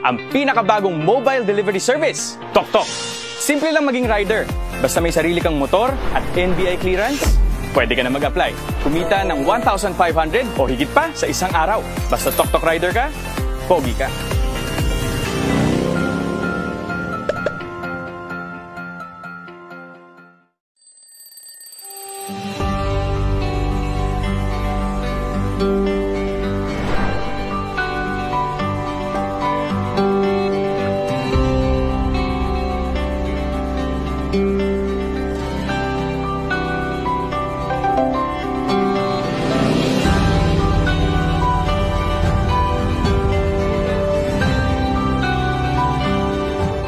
ang pinakabagong mobile delivery service, TokTok. Simple lang maging rider. Basta may sarili kang motor at NBI clearance, pwede ka na mag-apply. Kumita ng 1,500 o higit pa sa isang araw. Basta TokTok rider ka, pogi ka.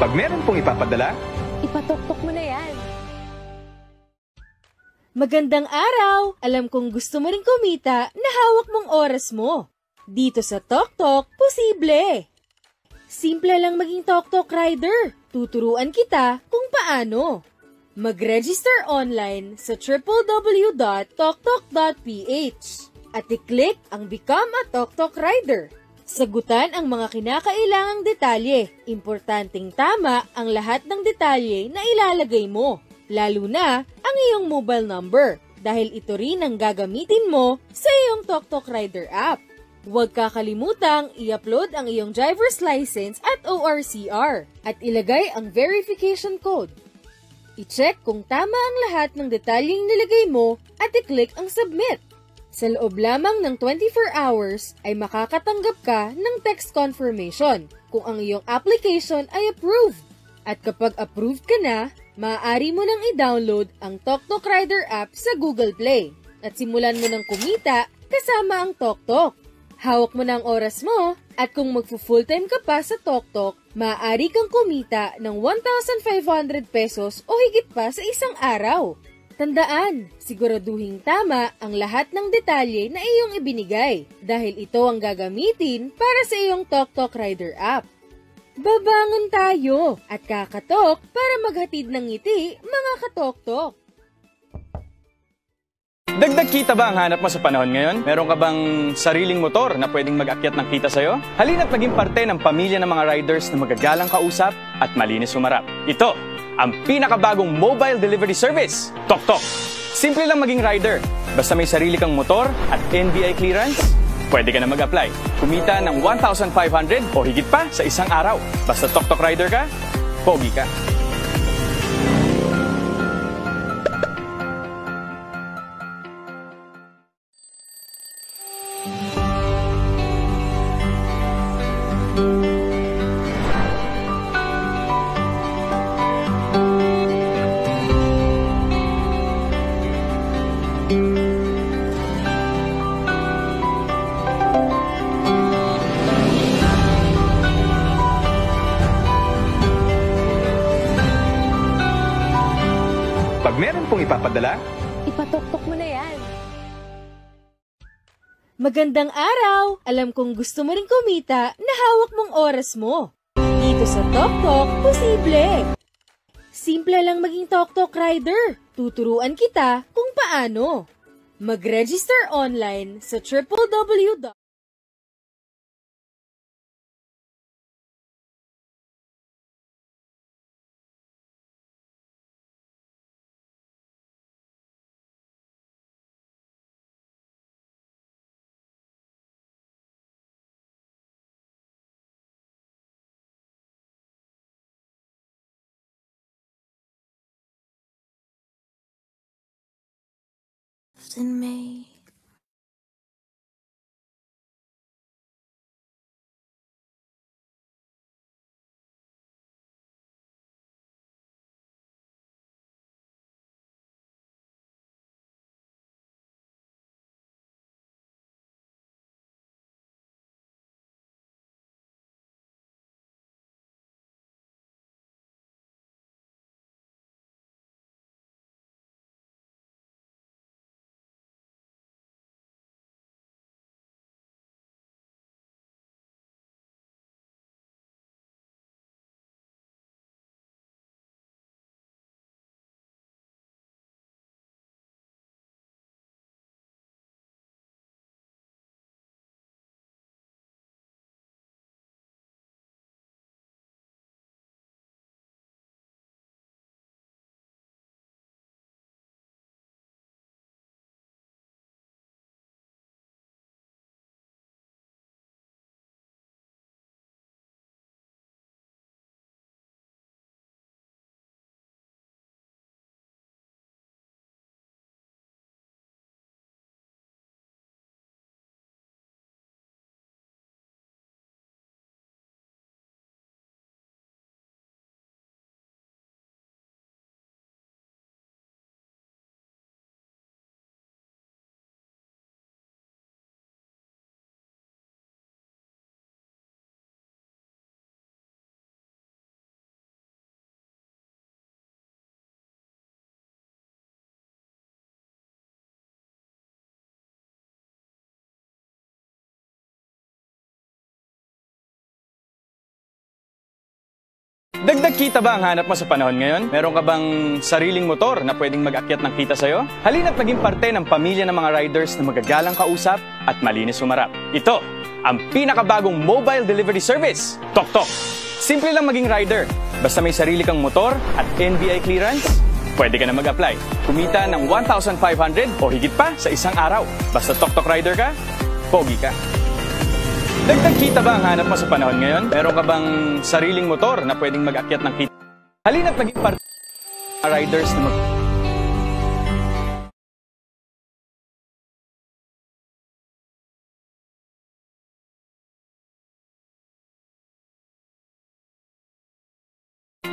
Pag meron pong ipapadala, Ipatoktok mo na yan. Magandang araw! Alam kong gusto mo rin kumita na hawak mong oras mo. Dito sa TokTok, posible! Simple lang maging TokTok rider. Tuturuan kita kung paano. Mag-register online sa www.toktok.ph at i-click ang Become a TokTok Rider. Sagutan ang mga kinakailangang detalye. Importanteng tama ang lahat ng detalye na ilalagay mo, lalo na ang iyong mobile number dahil ito rin ang gagamitin mo sa iyong TokTok Rider app. Huwag kakalimutang i-upload ang iyong driver's license at ORCR at ilagay ang verification code. I-check kung tama ang lahat ng detalyeng nilagay mo at i-click ang submit. Sa loob lamang ng 24 hours ay makakatanggap ka ng text confirmation kung ang iyong application ay approved. At kapag approved ka na, maaari mo nang i-download ang TokTok Rider app sa Google Play at simulan mo nang kumita kasama ang TokTok. Hawak mo na ang oras mo at kung magfu-full-time ka pa sa TokTok, maaari kang kumita ng 1,500 pesos o higit pa sa isang araw. Tandaan, siguraduhing tama ang lahat ng detalye na iyong ibinigay dahil ito ang gagamitin para sa iyong TokTok Rider app. Babangon tayo at kakatok para maghatid ng ngiti mga katoktok. Dagdag kita ba ang hanap mo sa panahon ngayon? Meron ka bang sariling motor na pwedeng mag-akyat ng kita sa'yo? Halina't maging parte ng pamilya ng mga riders na magagalang kausap at malinis humarap. Ito ang pinakabagong mobile delivery service, TokTok. Simple lang maging rider. Basta may sarili kang motor at NBI clearance, pwede ka na mag-apply. Kumita ng 1,500 o higit pa sa isang araw. Basta TokTok rider ka, pogi ka. pag meron pong ipapadala, Ipatoktok mo na yan. Magandang araw! Alam kong gusto mo rin kumita na hawak mong oras mo. Dito sa TokTok, posible! Simple lang maging TokTok rider. Tuturuan kita kung paano. Mag-register online sa www. In me. Dagdag kita ba ang hanap mo sa panahon ngayon? Meron ka bang sariling motor na pwedeng mag-akyat ng kita sa'yo? Halina't maging parte ng pamilya ng mga riders na magagalang kausap at malinis humarap. Ito, ang pinakabagong mobile delivery service, TokTok. Simple lang maging rider. Basta may sarili kang motor at NBI clearance, pwede ka na mag-apply. Kumita ng 1,500 o higit pa sa isang araw. Basta TokTok rider ka, pogi ka. Dagdag kita ba ang hanap mo sa panahon ngayon? Meron ka bang sariling motor na pwedeng mag-akyat ng kita? Halina't maging parte ng riders na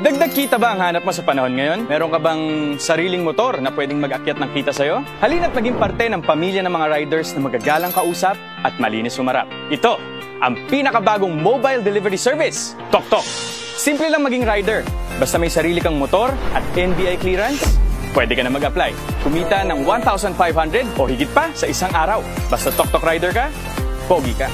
Dagdag kita ba ang hanap mo sa panahon ngayon? Meron ka bang sariling motor na pwedeng mag-akyat ng kita sa'yo? Halina't maging parte ng pamilya ng mga riders na magagalang kausap at malinis humarap. Ito, ang pinakabagong mobile delivery service, TokTok. Simple lang maging rider. Basta may sarili kang motor at NBI clearance, pwede ka na mag-apply. Kumita ng 1,500 o higit pa sa isang araw. Basta TokTok rider ka, pogi ka.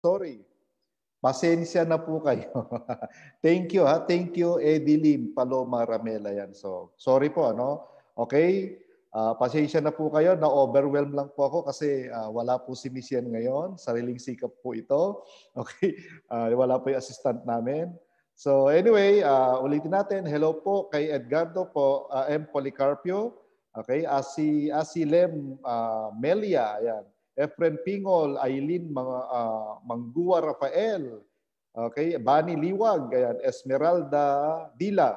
Sorry. Pasensya na po kayo. Thank you ha. Thank you Edeline Paloma Ramela yan. So, sorry po ano. Okay? Pasensya na po kayo. Na-overwhelm lang po ako kasi wala po si Miss Yan ngayon. Sariling sikap po ito. Okay? Wala po yung assistant namin. So anyway, ulitin natin. Hello po kay Edgardo po, M. Policarpio. Okay? Asilem Melia. Ayan. Efren Pingol, Aileen Manggua Rafael, okay, Bani Liwag, ayan, Esmeralda Dila,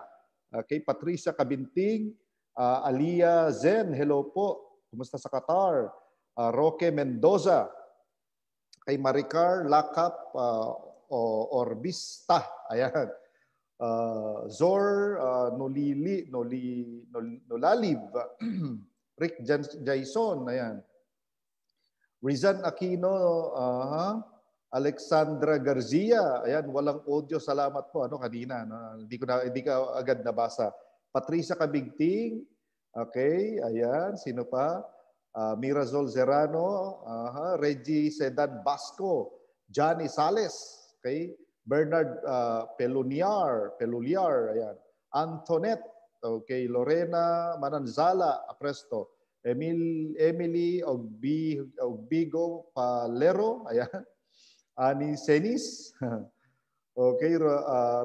okay, Patricia Kabinting, Alia Zen, hello po, kumusta sa Qatar? Roque Mendoza, kay Maricar Lakap Orbista, ayan. Zor Nolalib, Rick Jason, ayan. Rizan Aquino, Alexandra Garcia, ayan, walang audio, salamat po, ano, kanina, no? Hindi ka agad nabasa. Patricia Kabigting, okay, ayan, sino pa? Mirazol Zerano, Reggie Sedan Basco, Johnny Sales, okay, Bernard Peluliar, ayan, Antoinette, okay, Lorena Mananzala, Apresto, Emily Ogbigo Palero, ayan. Ani Senis, okay,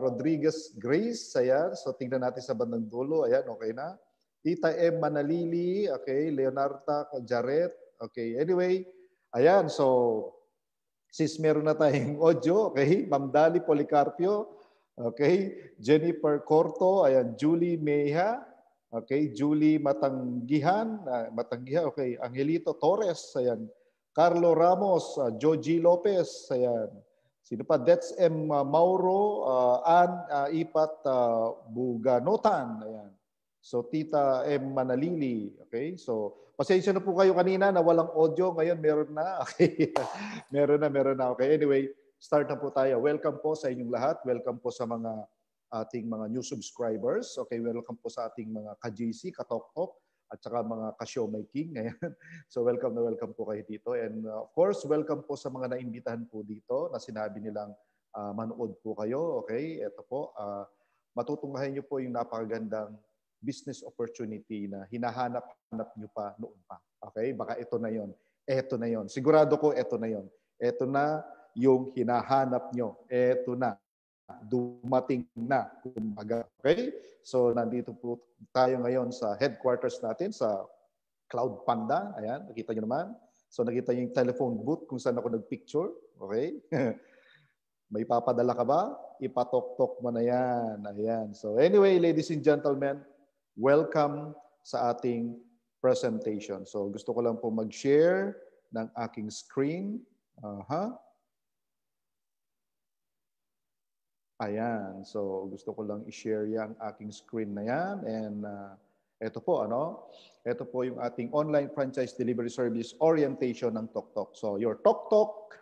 Rodriguez Grace, ayan. So tingnan natin sa bandang dulo, ayan, okay na. Tita M. Manalili, okay, Leonarda Jaret, okay. Anyway, ayan, so sis meron na tayong audio, okay. Ma'am Dali Policarpio, okay. Jennifer Corto, ayan, Julie Meha, okay, Julie Matanggihan, okay, Angelito Torres, ayan. Carlo Ramos, Joji Lopez, ayan. Sino pa? Dets M. Mauro, Ipat Buganotan, ayan. So, Tita M. Manalili, okay. So, pasensya na po kayo kanina na walang audio, ngayon meron na, okay. meron na, okay. Anyway, start na po tayo. Welcome po sa inyong lahat. Welcome po sa mga ating mga new subscribers. Okay, welcome po sa ating mga ka-JC, ka-Toktok, at saka mga ka-Show My King. Ayan. So welcome na welcome po kayo dito. And of course, welcome po sa mga naimbitahan po dito na sinabi nilang manood po kayo. Okay, ito po. Matutunghayan niyo po yung napakagandang business opportunity na hinahanap-hanap niyo pa noon pa. Okay, baka ito na yon. Ito na yon. Sigurado ko ito na yon. Ito na yung hinahanap niyo. Ito na. Dumating na, kumbaga. Okay? So, nandito po tayo ngayon sa headquarters natin sa Cloud Panda. Ayan, nakita nyo naman. So, nakita nyo yung telephone booth kung saan ako nagpicture. Okay? May papadala ka ba? Ipatok-tok mo na yan. Ayan. So, anyway, ladies and gentlemen, welcome sa ating presentation. So, gusto ko lang po mag-share ng aking screen. Ayan. So, gusto ko lang i-share yung aking screen na yan. And ito po, ito po yung ating online franchise delivery service orientation ng TokTok. So, your TokTok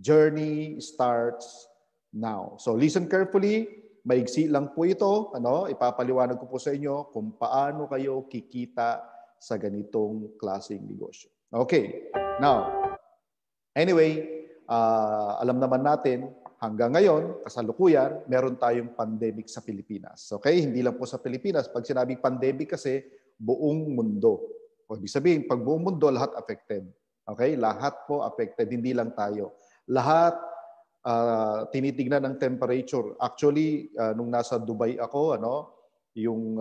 journey starts now. So, listen carefully. Maigsi lang po ito. Ipapaliwanag ko po sa inyo kung paano kayo kikita sa ganitong klaseng negosyo. Okay. Now, anyway, alam naman natin, hanggang ngayon, kasalukuyan, meron tayong pandemic sa Pilipinas. Okay? Hindi lang po sa Pilipinas. Pag sinabing pandemic kasi, buong mundo. O ibig sabihin, pag buong mundo, lahat affected. Okay? Lahat po affected, hindi lang tayo. Lahat tinitignan ng temperature. Actually, nung nasa Dubai ako, yung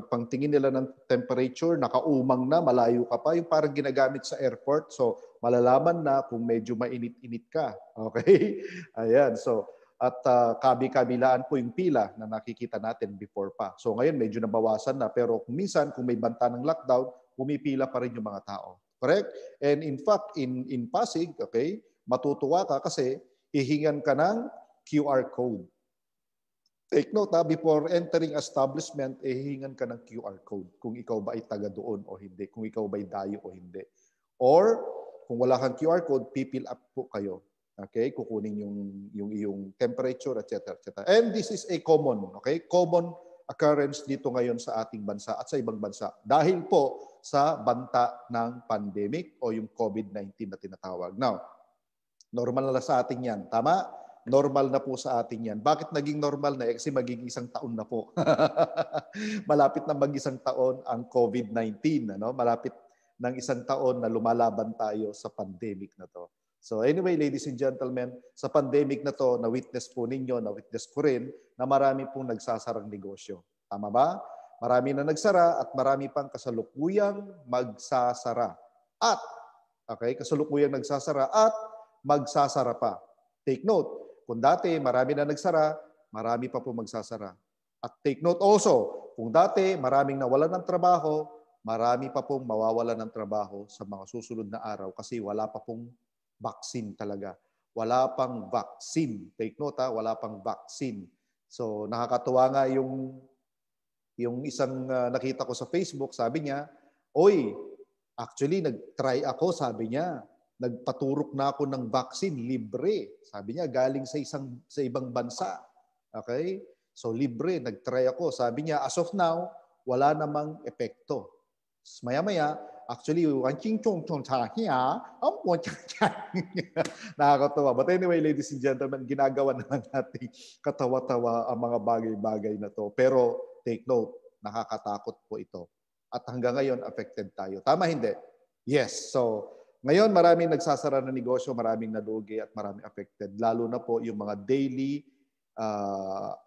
pangtingin nila ng temperature, nakaumang na, malayo ka pa, yung parang ginagamit sa airport. So, malalaman na kung medyo mainit-init ka. Okay? Ayan. So, at kabi-kabilaan po yung pila na nakikita natin before pa. So, ngayon medyo nabawasan na. Pero kung minsan, kung may banta ng lockdown, pumipila pa rin yung mga tao. Correct? And in fact, in Pasig, okay, matutuwa ka kasi hihingan ka ng QR code. Take note, before entering establishment, hihingan ka ng QR code kung ikaw ba ay taga doon o hindi, kung ikaw ba ay dayo o hindi. Or, kung wala kang QR code, pipil up po kayo. Okay? Kukunin yung iyong temperature, etc. etc. And this is a common occurrence dito ngayon sa ating bansa at sa ibang bansa. Dahil po sa banta ng pandemic o yung COVID-19 na tinatawag. Now, normal na sa atin yan. Tama? Normal na po sa atin yan. Bakit naging normal na? Kasi magiging 1 taon na po. Malapit na mag-1 taon ang COVID-19. Malapit ng 1 taon na lumalaban tayo sa pandemic na to. So anyway, ladies and gentlemen, sa pandemic na to, na-witness po ninyo, na-witness ko rin, na marami pong nagsasarang negosyo. Tama ba? Marami na nagsara at marami pang kasalukuyang magsasara. At, kasalukuyang nagsasara at magsasara pa. Take note, kung dati marami na nagsara, marami pa po magsasara. At take note also, kung dati maraming nawalan ng trabaho, marami pa pong mawawalan ng trabaho sa mga susunod na araw kasi wala pa pong vaccine talaga. Wala pang vaccine. Take note, wala pang vaccine. So nakakatuwa nga yung isang nakita ko sa Facebook, sabi niya, "Oy, actually nag-try ako," sabi niya. "Nagpaturok na ako ng vaccine, libre." Sabi niya, galing sa ibang bansa. Okay? So libre, nag-try ako. Sabi niya, as of now, wala namang epekto. Maya-maya, actually, nakakatawa. But anyway, ladies and gentlemen, ginagawa na lang natin katawa-tawa ang mga bagay-bagay na to. Pero take note, nakakatakot po ito. At hanggang ngayon, affected tayo. Tama, hindi? Yes. So, ngayon, maraming nagsasara ng negosyo, maraming nalugi at maraming affected. Lalo na po yung mga daily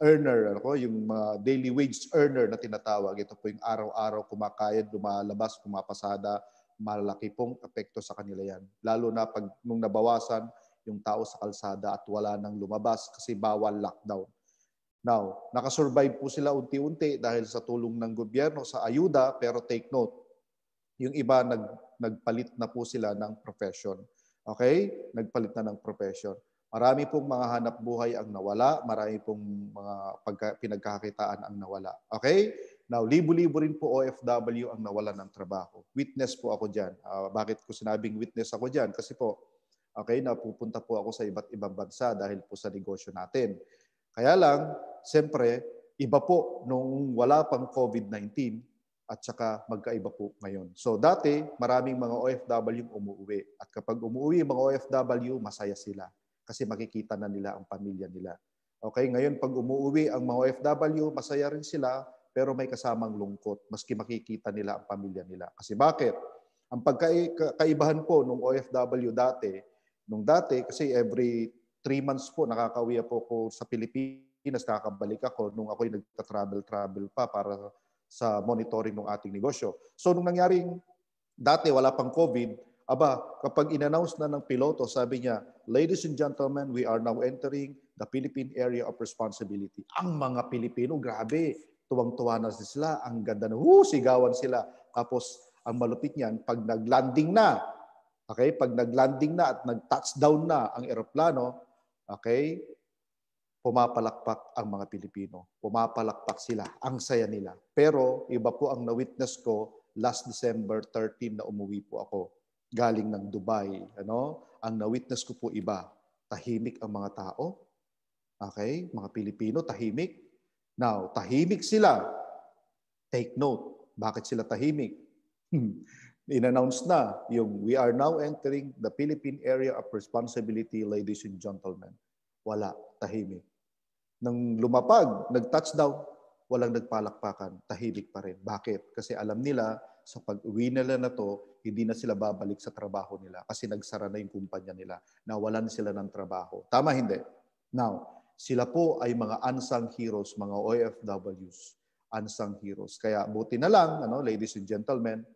earner, yung mga daily wage earner na tinatawag. Ito po yung araw-araw kumakayod, lumalabas, pumapasada, malaki pong epekto sa kanila yan. Lalo na pag nung nabawasan yung tao sa kalsada at wala nang lumabas kasi bawal lockdown. Now, nakasurvive po sila unti-unti dahil sa tulong ng gobyerno, sa ayuda, pero take note, yung iba nagpalit na po sila ng profession. Okay? Nagpalit na ng profession. Marami pong mga hanap buhay ang nawala, marami pong mga pinagkakitaan ang nawala. Okay? Now, libo-libo rin po OFW ang nawala ng trabaho. Witness po ako dyan. Bakit ko sinabing witness ako dyan? Kasi po, okay, napupunta po ako sa iba't ibang bansa dahil po sa negosyo natin. Kaya lang, siyempre, iba po nung wala pang COVID-19 at saka magkaiba po ngayon. So dati, maraming mga OFW umuwi. At kapag umuwi yung mga OFW, masaya sila. Kasi makikita na nila ang pamilya nila. Okay, ngayon pag umuwi ang mga OFW, masaya rin sila, pero may kasamang lungkot, maski makikita nila ang pamilya nila. Kasi bakit? Ang pagkaibahan po nung OFW dati, kasi every 3 months po nakakauwi po ako sa Pilipinas, nakakabalik ako nung ako'y nagta-travel pa para sa monitoring ng ating negosyo. So nung nangyaring dati wala pang COVID, kapag in-announce na ng piloto, sabi niya, "Ladies and gentlemen, we are now entering the Philippine Area of Responsibility." Ang mga Pilipino, grabe, tuwang-tuwa na sila, ang ganda na, sigawan sila. Tapos, ang malupit niyan, pag nag-landing na, Okay? Pag nag-landing na at nag-touchdown na ang eroplano, okay, pumapalakpak ang mga Pilipino. Pumapalakpak sila. Ang saya nila. Pero iba po ang na-witness ko last December 13 na umuwi po ako. Galing ng Dubai. Ano? Ang na-witness ko po iba. Tahimik ang mga tao. Okay? Mga Pilipino, tahimik. Now, tahimik sila. Take note. Bakit sila tahimik? In-announce na yung we are now entering the Philippine Area of Responsibility, ladies and gentlemen. Wala. Tahimik. Nang lumapag, nag-touchdown, walang nagpalakpakan. Tahimik pa rin. Bakit? Kasi alam nila sa pag-uwi nila na to, hindi na sila babalik sa trabaho nila kasi nagsara na yung kumpanya nila. Nawalan sila ng trabaho. Tama, hindi? Now, sila po ay mga unsung heroes, mga OFWs, unsung heroes. Kaya buti na lang, ladies and gentlemen,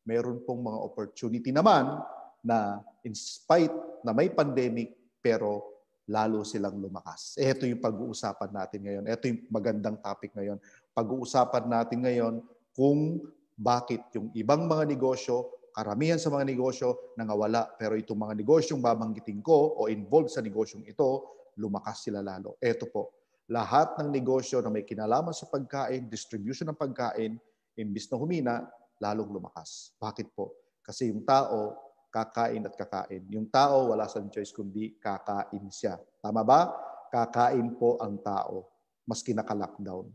meron pong mga opportunity naman na in spite na may pandemic, pero lalo silang lumakas. Ito yung pag-uusapan natin ngayon. Ito yung magandang topic ngayon. Pag-uusapan natin ngayon kung bakit yung ibang mga negosyo, karamihan sa mga negosyo nangawala, pero itong mga negosyong babanggitin ko o involved sa negosyong ito, lumakas sila lalo. Ito po, lahat ng negosyo na may kinalaman sa pagkain, distribution ng pagkain, imbis na humina, lalong lumakas. Bakit po? Kasi yung tao, kakain at kakain. Yung tao, wala siyang choice kundi kakain siya. Tama ba? Kakain po ang tao, maski naka-lockdown.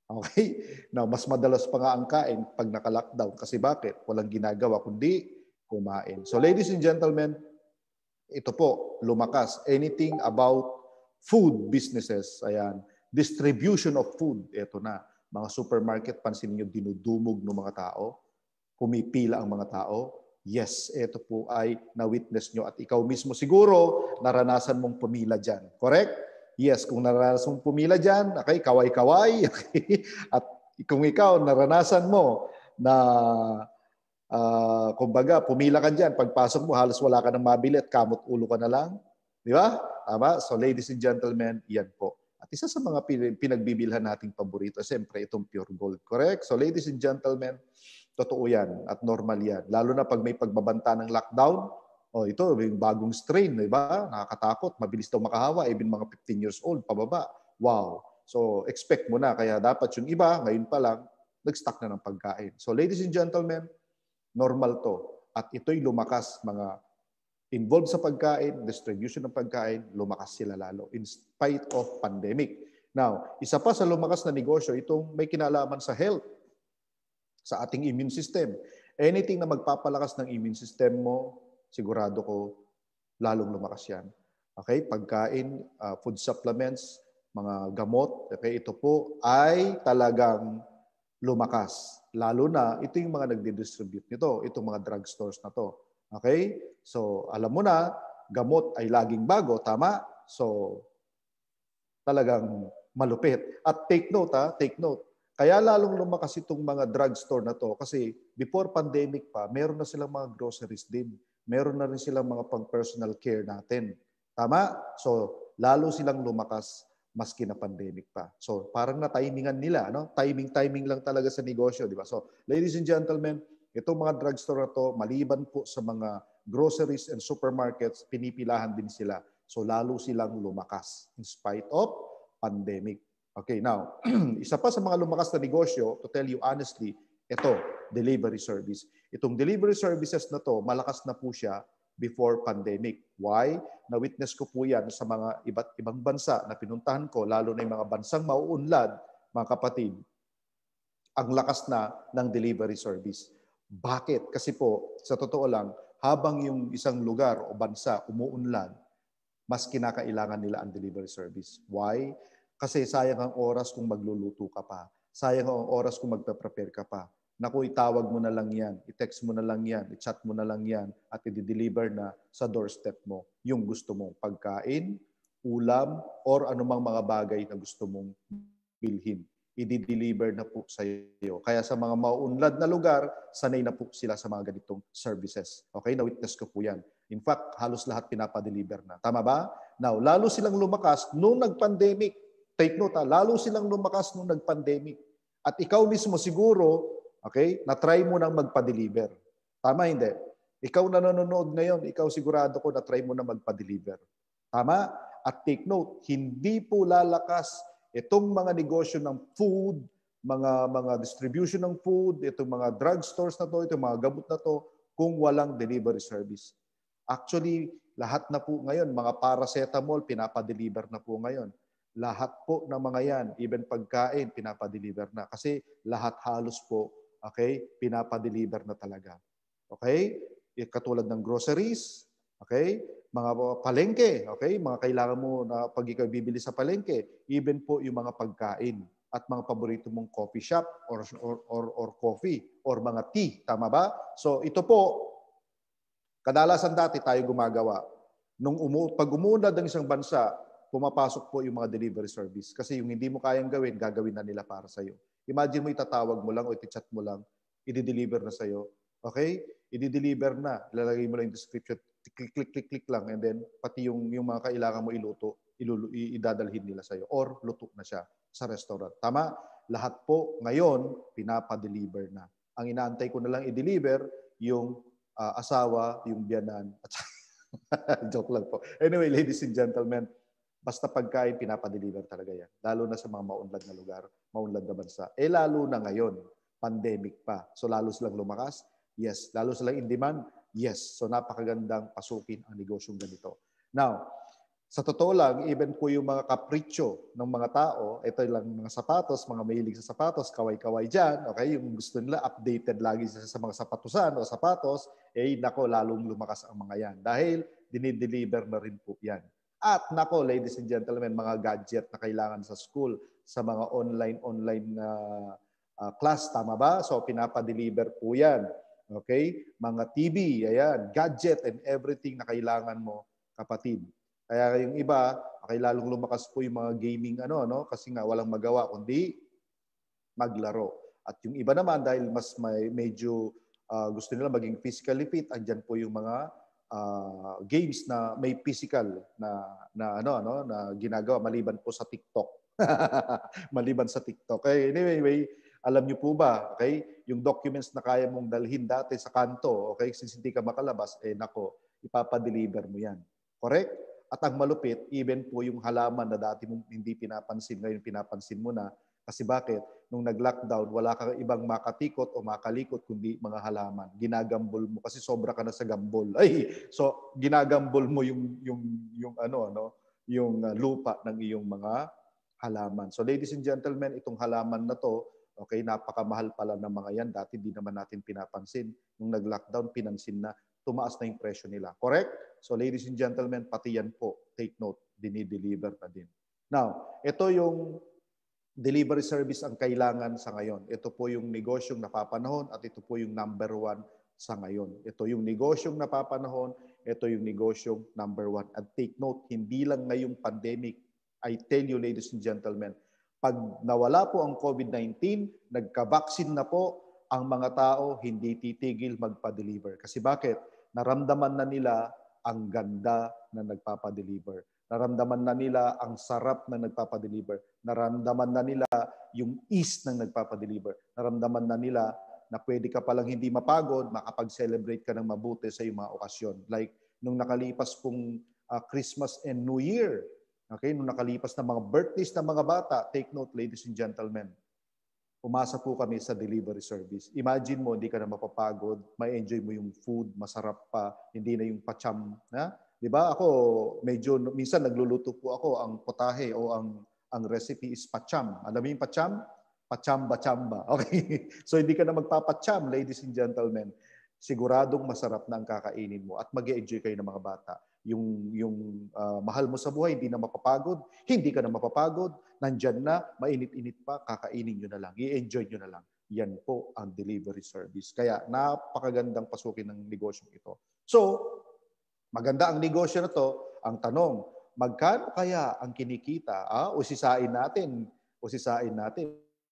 Okay? Now, mas madalas pa nga ang kain pag naka-lockdown. Kasi bakit? Walang ginagawa kundi kumain. So, ladies and gentlemen, ito po, lumakas. Anything about food businesses, ayan, distribution of food, ito na. Mga supermarket, pansin niyo, dinudumog ng mga tao, pumipila ang mga tao. Yes, ito po ay na-witness nyo at ikaw mismo siguro naranasan mong pumila dyan. Correct? Yes, kung naranasan mong pumila dyan, okay, kaway-kaway. Okay? At kung ikaw naranasan mo na kumbaga, pumila ka dyan, pagpasok mo, halos wala ka nang mabili at kamot ulo ka na lang. Di ba? Tama? So ladies and gentlemen, yan po. At isa sa mga pinagbibilhan nating paborito, siyempre itong pure gold. Correct? So ladies and gentlemen, totoo yan at normal yan. Lalo na pag may pagbabanta ng lockdown, ito, yung bagong strain, di ba? Nakakatakot, mabilis daw makahawa, even mga 15 years old, pababa. Wow. So expect mo na, kaya dapat yung iba, ngayon pa lang, nag-stock na ng pagkain. So ladies and gentlemen, normal to. At ito'y lumakas, mga involved sa pagkain, distribution ng pagkain, lumakas sila lalo in spite of pandemic. Now, isa pa sa lumakas na negosyo, itong may kinalaman sa health, sa ating immune system. Anything na magpapalakas ng immune system mo, sigurado ko, lalong lumakas yan. Okay? Pagkain, food supplements, mga gamot, okay? Ito po ay talagang lumakas. Lalo na, ito yung mga nagdi-distribute nito, itong mga drugstores na to. Okay? So, alam mo na, gamot ay laging bago, tama? So, talagang malupit. At take note, take note. Kaya lalong lumakas itong mga drugstore na to kasi before pandemic pa, meron na silang mga groceries din. Meron na rin silang mga pang-personal care natin. Tama? So, lalo silang lumakas maski na pandemic pa. So, parang na-timingan nila, no? Timing lang talaga sa negosyo, di ba? So, ladies and gentlemen, itong mga drugstore na to, maliban po sa mga groceries and supermarkets, pinipilahan din sila. So, lalo silang lumakas in spite of pandemic. Okay, now, isa pa sa mga lumakas na negosyo, to tell you honestly, ito, delivery service. Itong delivery services na to, malakas na po siya before pandemic. Why? Na-witness ko po yan sa mga iba't ibang bansa na pinuntahan ko, lalo na yung mga bansang mauunlad, mga kapatid, ang lakas na ng delivery service. Bakit? Kasi po, sa totoo lang, habang yung isang lugar o bansa umuunlad, mas kinakailangan nila ang delivery service. Why? Kasi sayang ang oras kung magluluto ka pa. Sayang ang oras kung magpe-prepare ka pa. Naku, itawag mo na lang yan, i-text mo na lang yan, i-chat mo na lang yan, at i-deliver na sa doorstep mo yung gusto mong pagkain, ulam, or anumang mga bagay na gusto mong bilhin. I-deliver na po sa iyo. Kaya sa mga mauunlad na lugar, sanay na po sila sa mga ganitong services. Okay? Na-witness ko po yan. In fact, halos lahat pinapadeliver na. Tama ba? Now, lalo silang lumakas nung nag-pandemic. Take note, lalo silang lumakas nung nag-pandemic. At ikaw mismo siguro, okay, na-try mo nang magpa-deliver. Tama, hindi? Ikaw na nanonood ngayon, ikaw sigurado ko na try mo na magpa-deliver. Tama? At take note, hindi po lalakas itong mga negosyo ng food, mga distribution ng food, itong mga drugstores na to, itong mga gamot na to, kung walang delivery service. Actually, lahat na po ngayon, mga paracetamol, pinapa-deliver na po ngayon. Lahat po ng mga yan, even pagkain, pinapa-deliver na. Kasi lahat halos po, okay, pinapa-deliver na talaga. Okay? Katulad ng groceries, okay? Mga palengke, okay? Mga kailangan mo na pag ikaw bibili sa palengke, even po yung mga pagkain at mga paborito mong coffee shop or coffee or mga tea, tama ba? So ito po, kadalasan dati tayo gumagawa. Pag umunlad ng isang bansa, pumapasok po yung mga delivery service. Kasi yung hindi mo kayang gawin, gagawin na nila para sa'yo. Imagine mo, itatawag mo lang o iti-chat mo lang, i-deliver na sa'yo. Okay? I-deliver na. Ilalagay mo lang yung description. Click lang. And then, pati yung mga kailangan mo iluto, idadalhin nila sa'yo. Or, luto na siya sa restaurant. Tama? Lahat po, ngayon, pinapa-deliver na. Ang inaantay ko na lang i-deliver, yung asawa, yung biyanan. Joke lang po. Anyway, ladies and gentlemen, basta pagkain, pinapa-deliver talaga yan. Lalo na sa mga maunlad na lugar, maunlad na bansa. Lalo na ngayon, pandemic pa. So, lalo silang lumakas. Yes. Lalo silang in demand? Yes. So napakagandang pasukin ang negosyong ganito. Now, sa totoo lang, even po yung mga kapritsyo ng mga tao, ito lang mga sapatos, mga mahilig sa sapatos, kaway-kaway dyan, okay? Yung gusto nila updated lagi sa mga sapatusan o sapatos, nako, lalong lumakas ang mga yan. Dahil dinideliver na rin po yan. At nako, ladies and gentlemen, mga gadget na kailangan sa school, sa mga online class, tama ba? So pinapa-deliver po yan. Okay? Mga TV, ayan, gadget and everything na kailangan mo, kapatid. Kaya yung iba, lalong lumakas po yung mga gaming kasi nga walang magawa kundi maglaro. At yung iba naman dahil mas medyo gusto nila maging physically fit, andyan po yung mga games na may physical na ginagawa maliban po sa TikTok. Maliban sa TikTok. Okay, anyway, alam niyo po ba, okay, yung documents na kaya mong dalhin dati sa kanto, okay, since hindi ka makalabas, nako, ipapa-deliver mo yan. Correct? At ang malupit, even po yung halaman na dati mong hindi pinapansin, ngayon pinapansin mo na. Kasi bakit? Nung nag-lockdown, wala kang ibang makatikot o makalikot kundi mga halaman. Ginagambol mo kasi sobra ka na sa gambol. So ginagambol mo yung lupa ng iyong mga halaman. So ladies and gentlemen, itong halaman na to, okay, napakamahal pala ng mga yan. Dati di naman natin pinapansin. Nung nag-lockdown, pinansin na. Tumaas na yung presyo nila. Correct? So ladies and gentlemen, pati yan po, take note, dinideliver na din. Now, ito yung delivery service ang kailangan sa ngayon. Ito po yung negosyong napapanahon at ito po yung number 1 sa ngayon. Ito yung negosyong napapanahon, ito yung negosyong number 1. At take note, hindi lang ngayong pandemic. I tell you, ladies and gentlemen, pag nawala po ang COVID-19, nagka-vaccine na po, ang mga tao hindi titigil magpa-deliver. Kasi bakit? Naramdaman na nila ang ganda na nagpapa-deliver. Naramdaman na nila ang sarap na nagpapa-deliver. Naramdaman na nila yung ease ng nagpapa-deliver. Naramdaman na nila na pwede ka palang hindi mapagod, makapag-celebrate ka ng mabuti sa iyong mga okasyon. Like nung nakalipas pong Christmas and New Year, okay, nung nakalipas na mga birthdays ng mga bata, take note, ladies and gentlemen, umasa po kami sa delivery service. Imagine mo, hindi ka na mapapagod, may enjoy mo yung food, masarap pa, hindi na yung pacham. Di ba? Ako, minsan nagluluto po ako, ang potahe o ang recipe is pacham. Alam mo yung pacham? Pachamba-chamba. Okay? So hindi ka na magpapacham, ladies and gentlemen. Siguradong masarap na ang kakainin mo at mag-enjoy kayo ng mga bata. Yung mahal mo sa buhay, hindi na mapapagod, hindi ka na mapapagod, nandyan na, mainit-init pa, kakainin nyo na lang, i-enjoy nyo na lang. Yan po ang delivery service. Kaya napakagandang pasukin ng negosyo ito. So, maganda ang negosyo na to. Ang tanong, magkano kaya ang kinikita? Usisain natin,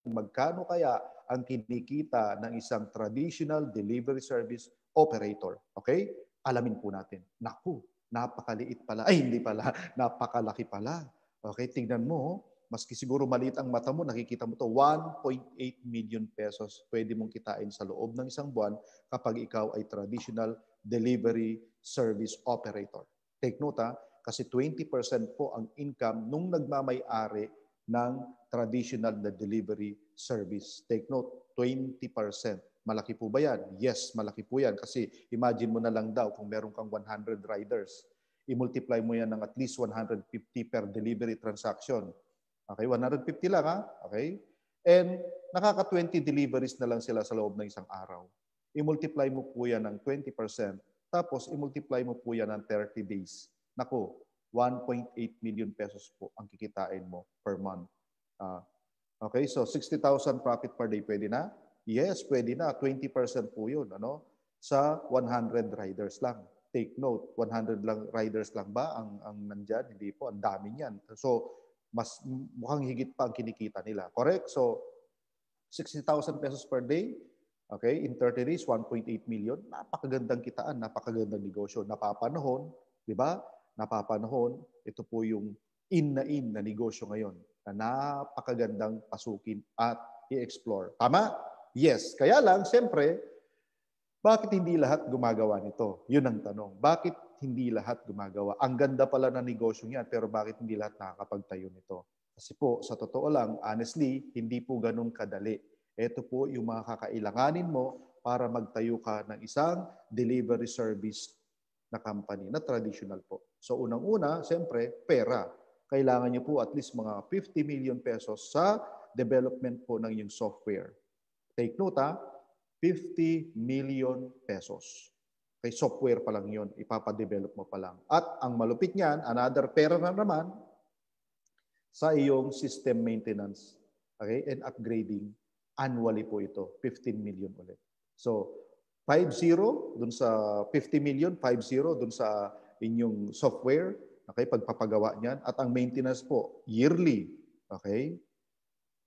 magkano kaya ang kinikita ng isang traditional delivery service operator? Okay? Alamin po natin. Naku, napakaliit pala. Ay, hindi pala. Napakalaki pala. Okay, tingnan mo. maski siguro maliit ang mata mo, nakikita mo to 1.8 million pesos pwede mong kitain sa loob ng isang buwan kapag ikaw ay traditional delivery service operator. Take note kasi 20% po ang income nung nagmamay-ari ng traditional na delivery service. Take note, 20%. Malaki po ba yan? Yes, malaki po yan. Kasi imagine mo na lang daw kung meron kang 100 riders, i-multiply mo yan ng at least 150 per delivery transaction. Okay, 150 lang Okay? And nakaka-20 deliveries na lang sila sa loob ng isang araw. I-multiply mo po yan ng 20%, tapos i-multiply mo po yan ng 30 days. Naku, 1.8 million pesos po ang kikitain mo per month. Okay, so 60,000 profit per day, pwede na? Yes, pwede na. 20% po yun. Sa 100 riders lang. Take note, 100 lang riders lang ba ang nandyan? Hindi po, ang dami niyan. So, mas mukhang higit pa ang kinikita nila. Correct? So, 60,000 pesos per day, okay, in 30 days, 1.8 million. Napakagandang kitaan, napakagandang negosyo. Napapanahon, di ba? Napapanahon, ito po yung in na negosyo ngayon na napakagandang pasukin at i-explore. Tama? Yes. Kaya lang, siyempre, bakit hindi lahat gumagawa nito? Yun ang tanong. Bakit hindi lahat gumagawa? Ang ganda pala ng negosyo niyan, pero bakit hindi lahat nakakapagtayo nito? Kasi po, sa totoo lang, honestly, hindi po ganun kadali. Ito po yung mga kakailanganin mo para magtayo ka ng isang delivery service na company, na traditional po. So unang-una, siyempre, pera. Kailangan niyo po at least mga 50 million pesos sa development po ng yung software. Take note 50 million pesos. Okay, software pa lang yun, ipapadevelop mo pa lang. At ang malupit niyan, another pera na naman sa iyong system maintenance, okay, and upgrading. Annually po ito, 15 million ulit. So, 5-0 dun sa 50 million, 5-0 dun sa inyong software, okay, pagpapagawa niyan. At ang maintenance po, yearly, okay,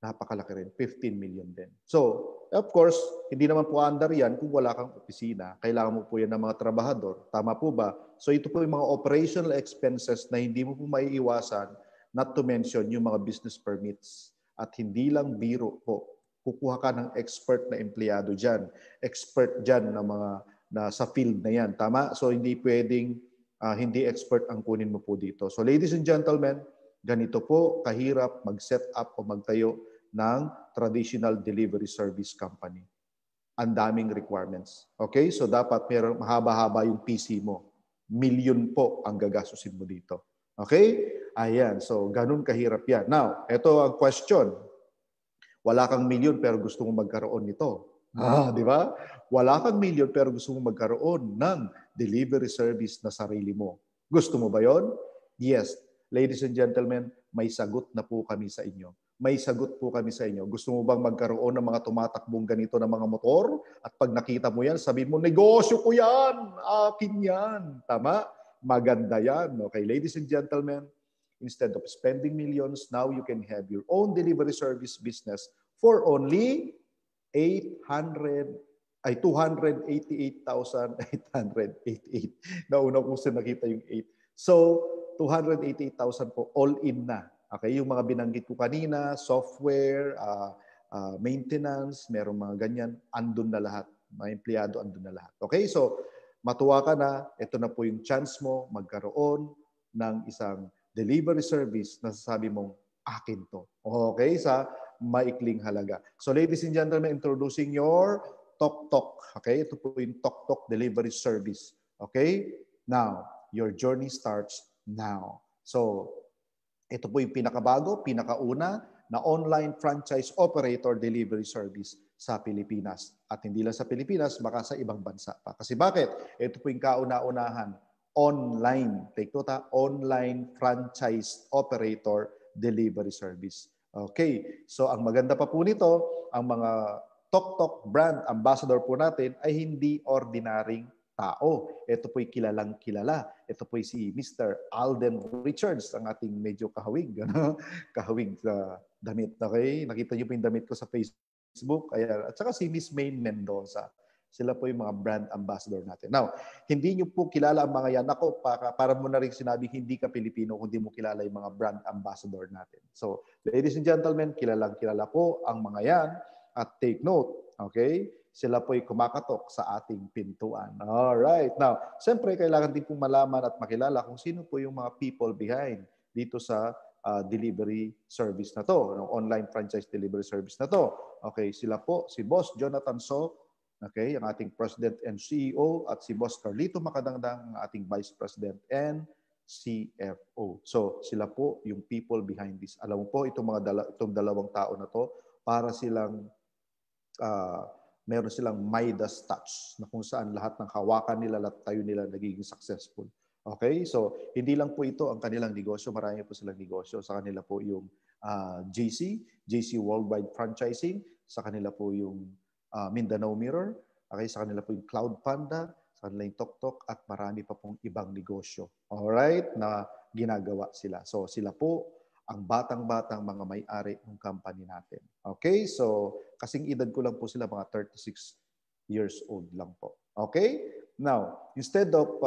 napakalaki rin, 15 million din. So, of course, hindi naman po under yan kung wala kang opisina. Kailangan mo po yan ng mga trabahador. Tama po ba? So, ito po yung mga operational expenses na hindi mo po maiiwasan, not to mention yung mga business permits. At hindi lang biro po. Kukuha ka ng expert na empleyado dyan. Expert dyan na mga sa field na yan. Tama? So, hindi pwedeng hindi expert ang kunin mo po dito. So, ladies and gentlemen, ganito po kahirap mag-set up o magtayo ng traditional delivery service company. Ang daming requirements. Okay? So, dapat meron mahaba-haba yung PC mo. Million po ang gagastusin mo dito. Okay? Ayan. So, ganun kahirap yan. Now, ito ang question. Wala kang milyon pero gusto mo magkaroon nito. Di ba? Wala kang milyon pero gusto mo magkaroon ng delivery service na sarili mo. Gusto mo ba yon? Yes. Ladies and gentlemen, may sagot na po kami sa inyo. May sagot po kami sa inyo. Gusto mo bang magkaroon ng mga tumatakbong ganito na mga motor? At pag nakita mo yan, sabihin mo, negosyo ko yan! Akin yan! Tama? Maganda yan. Okay, ladies and gentlemen, instead of spending millions, now you can have your own delivery service business for only 288,888. Nauna ko sa nakita yung 8. So, 288,000 po, all in na. Okay, yung mga binanggit ko kanina, software, maintenance, merong mga ganyan, andun na lahat. Mga empleyado, andun na lahat. Okay, so matuwa ka na, ito na po yung chance mo magkaroon ng isang delivery service na sasabi mong akin to. Okay, sa maikling halaga. So ladies and gentlemen, introducing your Tok Tok. Okay, ito po yung Tok Tok delivery service. Okay, now, your journey starts now. So, ito po yung pinakabago, pinakauna na online franchise operator delivery service sa Pilipinas. At hindi lang sa Pilipinas, baka sa ibang bansa pa. Kasi bakit? Ito po yung kauna-unahan. Online, take note online franchise operator delivery service. Okay, so ang maganda pa po nito, ang mga Tok Tok brand ambassador po natin ay hindi ordinaryong tao. Ito po'y kilalang kilala. Ito po'y si Mr. Alden Richards, ang ating medyo kahawig. Kahawig sa damit. Okay? Nakita niyo po yung damit ko sa Facebook. Ayan. At saka si Miss Maine Mendoza. Sila po yung mga brand ambassador natin. Now, hindi nyo po kilala ang mga yan. Ako, para mo na rin sinabi, hindi ka Pilipino kung hindi mo kilala yung mga brand ambassador natin. So, ladies and gentlemen, kilala ko ang mga yan at take note, okay? Sila po'y kumakatok sa ating pintuan. Alright. Now, siyempre, kailangan din pong malaman at makilala kung sino po yung mga people behind dito sa delivery service na to, online franchise delivery service na to. Okay, sila po, si Boss Jonathan So, okay, ang ating President and CEO, at si Boss Carlito Macadangdang, ang ating Vice President and CFO. So, sila po yung people behind this. Alam mo po, itong dalawang tao na to, para silang meron silang Midas touch na kung saan lahat ng hawakan nila, lahat tayo nila nagiging successful. Okay? So, hindi lang po ito ang kanilang negosyo. Marami po silang negosyo. Sa kanila po yung JC Worldwide Franchising. Sa kanila po yung Mindanao Mirror. Okay? Sa kanila po yung Cloud Panda. Sa kanila yung TokTok. At marami pa pong ibang negosyo. Alright? Na ginagawa sila. So, sila po ang batang-batang mga may-ari ng company natin. Okay? So, kasing edad ko lang po sila, mga 36 years old lang po. Okay? Now, instead of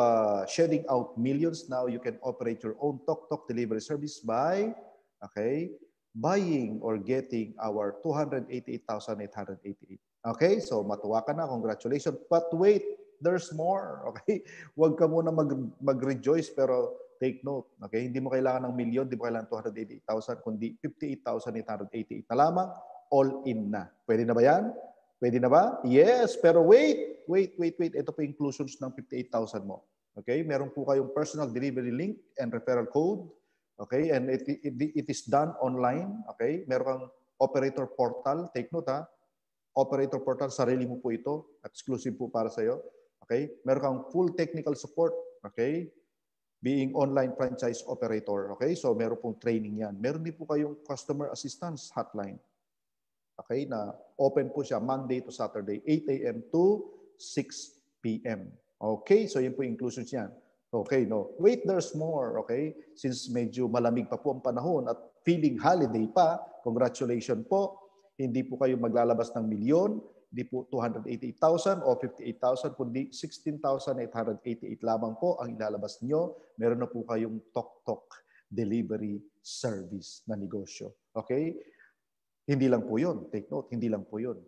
shedding out millions, now you can operate your own TokTok delivery service by, okay, buying or getting our 288,888. Okay? So, matuwa ka na. Congratulations. But wait, there's more. Okay? Huwag ka muna mag-rejoice, pero take note, okay? Hindi mo kailangan ng milyon, hindi mo kailangan 288,000, kundi 58,888 na lamang, all in na. Pwede na ba yan? Pwede na ba? Yes, pero wait. Ito po inclusions ng 58,000 mo. Okay? Meron po kayong personal delivery link and referral code. Okay? And it is done online. Okay? Meron kang operator portal. Take note ha. Operator portal, sarili mo po ito. Exclusive po para sa iyo. Okay? Meron kang full technical support. Okay? Being online franchise operator. Okay? So, meron pong training yan. Meron din po kayong customer assistance hotline. Okay? Na open po siya Monday to Saturday, 8 a.m. to 6 p.m. Okay? So, yun po inclusions yan. Okay, no. Wait, there's more. Okay? Since medyo malamig pa po ang panahon at feeling holiday pa, congratulations po. Hindi po kayo maglalabas ng milyon, hindi po 288,000 o 58,000, kundi 16,888 lamang po ang ilalabas nyo. Meron na po kayong TokTok delivery service na negosyo. Okay? Hindi lang po yun. Take note, hindi lang po yun.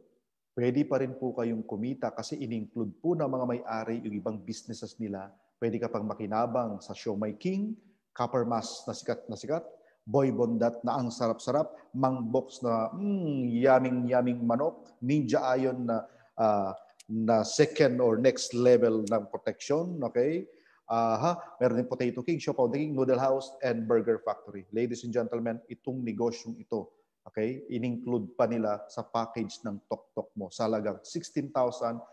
Pwede pa rin po kayong kumita kasi in-include po ng mga may-ari yung ibang businesses nila. Pwede ka pang makinabang sa Siomai King, Copper Mas na sikat, Boy Bondat na ang sarap-sarap, Mang Box na yaming manok, Ninja Iron na second or next level ng protection, okay? Meron din Potato King, Siopaw King, Noodle House, and Burger Factory. Ladies and gentlemen, itong negosyong ito, okay, in-include pa nila sa package ng TokTok mo sa halagang 16,888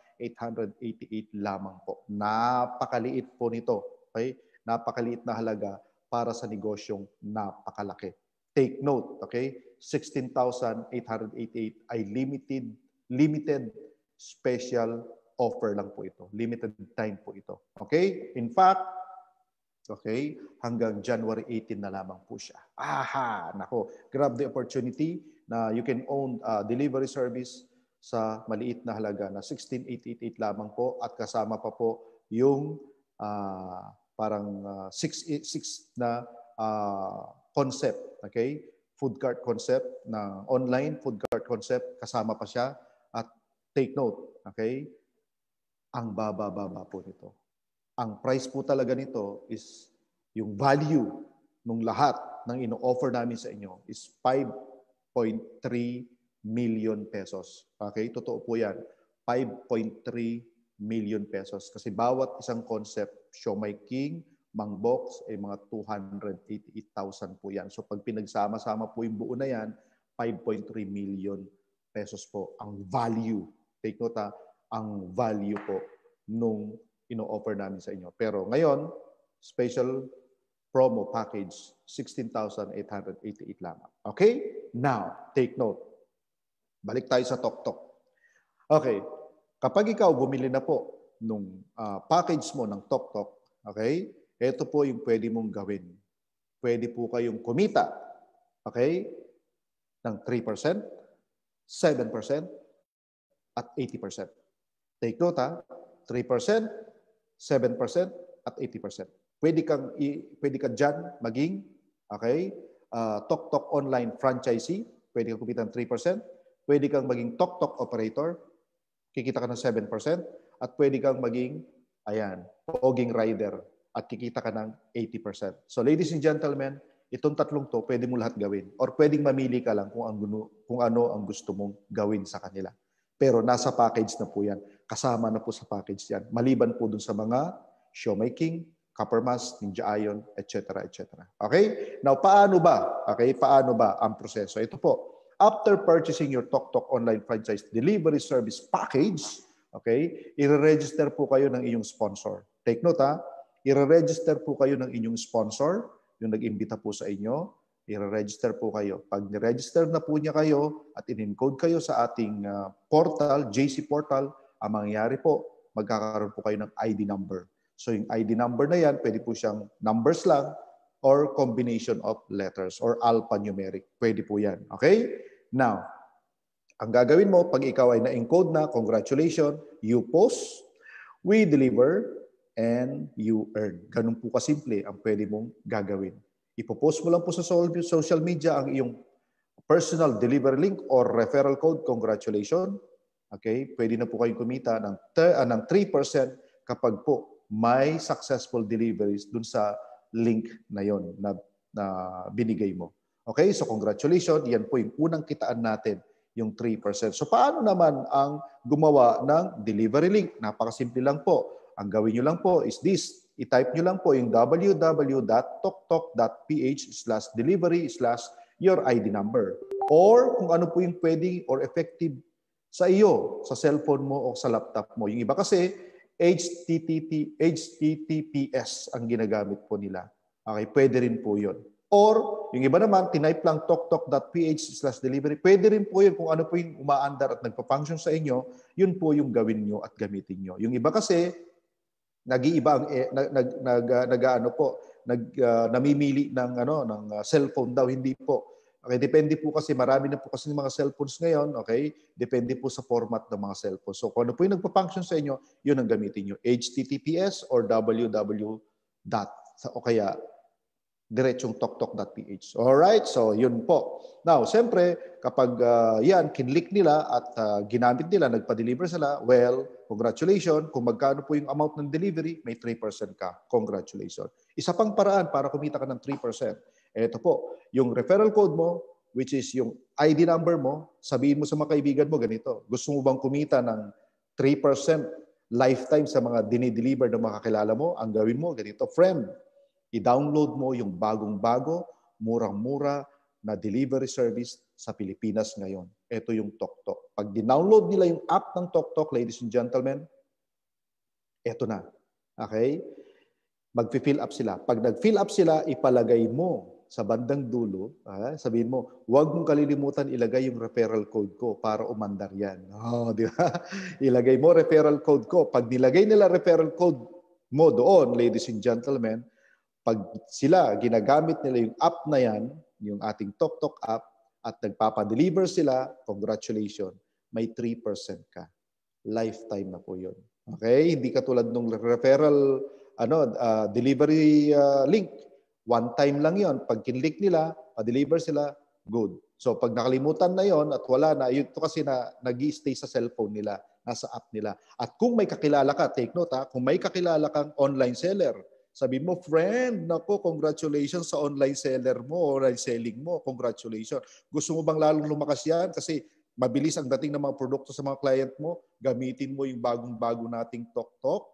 lamang po. Napakaliit po nito, okay? Napakaliit na halaga para sa negosyong napakalaki. Take note, okay? 16,888 ay limited special offer lang po ito. Limited time po ito. Okay? In fact, okay, hanggang January 18 na lamang po siya. Nako, grab the opportunity na you can own delivery service sa maliit na halaga na 16,888 lamang po at kasama pa po yung parang 6 na concept, okay? Food cart concept na online food cart concept, kasama pa siya. At take note, okay? Ang baba-baba po nito. Ang price po talaga nito is yung value ng lahat ng ino-offer namin sa inyo is 5.3 million pesos. Okay? Totoo po yan. 5.3 million pesos. Kasi bawat isang concept, Siomai King, Mang Box, ay mga 288,000 po yan. So pag pinagsama-sama po yung buo na yan, 5.3 million pesos po ang value. Take note ang value po nung ino-offer namin sa inyo. Pero ngayon, special promo package, 16,888 lamang. Okay? Now, take note. Balik tayo sa TokTok. Okay. Kapag ikaw bumili na po nung package mo ng TokTok, okay? Ito po yung pwede mong gawin. Pwede po kayong kumita, okay? Ng 3%, 7%, at 80%. Take note ha, 3%, 7%, at 80%. Pwede ka dyan maging, okay, TokTok online franchisee, pwede kang kumita ng 3%, pwede kang maging TokTok operator, kikita ka ng 7%, at pwede kang maging, ayan, poging rider, at kikita ka ng 80%. So ladies and gentlemen, itong tatlong to, pwede mo lahat gawin. Or pwedeng mamili ka lang kung ano ang gusto mong gawin sa kanila. Pero nasa package na po yan. Kasama na po sa package yan. Maliban po dun sa mga showmaking, Coppermas, Ninja Ion, etc. etc. Okay? Now, paano ba? Okay? Paano ba ang proseso? Ito po. After purchasing your TokTok online franchise delivery service package, okay, i-register po kayo ng inyong sponsor. Take note ha. I-register po kayo ng inyong sponsor, yung nag-imbita po sa inyo. I-register po kayo. Pag ni-register na po niya kayo at in-encode kayo sa ating portal, JC portal, ang mangyayari po, magkakaroon po kayo ng ID number. So yung ID number na yan, pwede po siyang numbers lang or combination of letters or alphanumeric. Pwede po yan. Okay? Now, ang gagawin mo, pag ikaw ay na-encode na, congratulations, you post, we deliver, and you earn. Ganun po kasimple ang pwede mong gagawin. Ipopost mo lang po sa social media ang iyong personal delivery link or referral code. Congratulations. Okay? Pwede na po kayong kumita ng 3% kapag po may successful deliveries dun sa link na yon na binigay mo. Okay? So congratulations. Yan po yung unang kitaan natin, yung 3%. So paano naman ang gumawa ng delivery link? Napakasimple lang po. Ang gawin nyo lang po is this. I-type nyo lang po yung www.toktok.ph/delivery/your ID number. Or kung ano po yung pwedeng or effective sa iyo, sa cellphone mo o sa laptop mo. Yung iba kasi, HTTPS ang ginagamit po nila. Okay, pwede rin po yun. Or, yung iba naman, tinype lang toktok.ph/delivery. Pwede rin po yun kung ano po yung umaandar at nagpa-function sa inyo, yun po yung gawin nyo at gamitin nyo. Yung iba kasi, nag-iiba ang namimili ng cellphone daw, hindi po. Okay, depende po kasi marami na po kasi mga cellphones ngayon, okay? Depende po sa format ng mga cellphone. So kung ano po yung nagpa-function sa inyo, yun ang gamitin niyo. HTTPS or www. O kaya diretsong toktok.ph. Alright, so yun po. Now, siyempre, kapag yan, kinlik nila at ginamit nila, nagpa-deliver sila, well, congratulations. Kung magkano po yung amount ng delivery, may 3% ka. Congratulations. Isa pang paraan para kumita ka ng 3%. Ito po, yung referral code mo, which is yung ID number mo, sabihin mo sa mga kaibigan mo ganito, gusto mo bang kumita ng 3% lifetime sa mga dinideliver ng mga kakilala mo? Ang gawin mo, ganito, friend, i-download mo yung bagong-bago, murang-mura na delivery service sa Pilipinas ngayon. Ito yung TokTok. Pag dinownload nila yung app ng TokTok, ladies and gentlemen, ito na. Okay? Mag-fill up sila. Pag nag-fill up sila, ipalagay mo sa bandang dulo, sabihin mo, huwag mong kalilimutan ilagay yung referral code ko para umandar yan. Oh, di ba? Ilagay mo referral code ko. Pag nilagay nila referral code mo doon, ladies and gentlemen, pag sila, ginagamit nila yung app na yan, yung ating TokTok app, at nagpapadeliver sila, congratulations, may 3% ka. Lifetime na po yun. Okay? Hindi katulad ng referral delivery link. One time lang yon. Pag kinlik nila, pa-deliver sila, good. So pag nakalimutan na yon at wala na, ito kasi na nag-i-stay sa cellphone nila, nasa app nila. At kung may kakilala ka, take note kung may kakilala kang online seller, sabi mo, friend, nako, congratulations sa online seller mo, online selling mo, congratulations. Gusto mo bang lalong lumakas yan? Kasi mabilis ang dating ng mga produkto sa mga client mo, gamitin mo yung bagong-bago nating TokTok,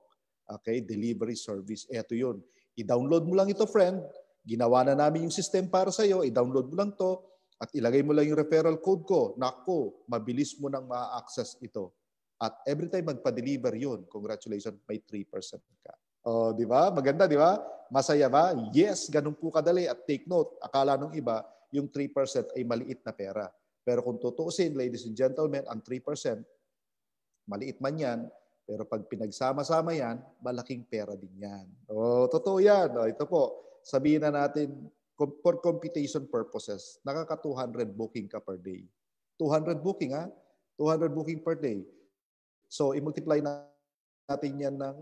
okay, delivery service. Eto yun. I-download mo lang ito, friend. Ginawa na namin yung system para sa'yo. I-download mo lang to at ilagay mo lang yung referral code ko. Nako, mabilis mo nang ma-access ito. At every time magpa-deliver yun, congratulations, may 3% ka. Oh, di ba? Maganda, di ba? Masaya ba? Yes, ganun po kadali. At take note, akala nung iba, yung 3% ay maliit na pera. Pero kung tutuusin, ladies and gentlemen, ang 3%, maliit man yan, pero pag pinagsama-sama yan, malaking pera din yan. Oh, totoo yan. Oh, ito po, sabihin na natin, for computation purposes, nakaka 200 booking ka per day. 200 booking, ha? 200 booking per day. So, i-multiply natin yan ng,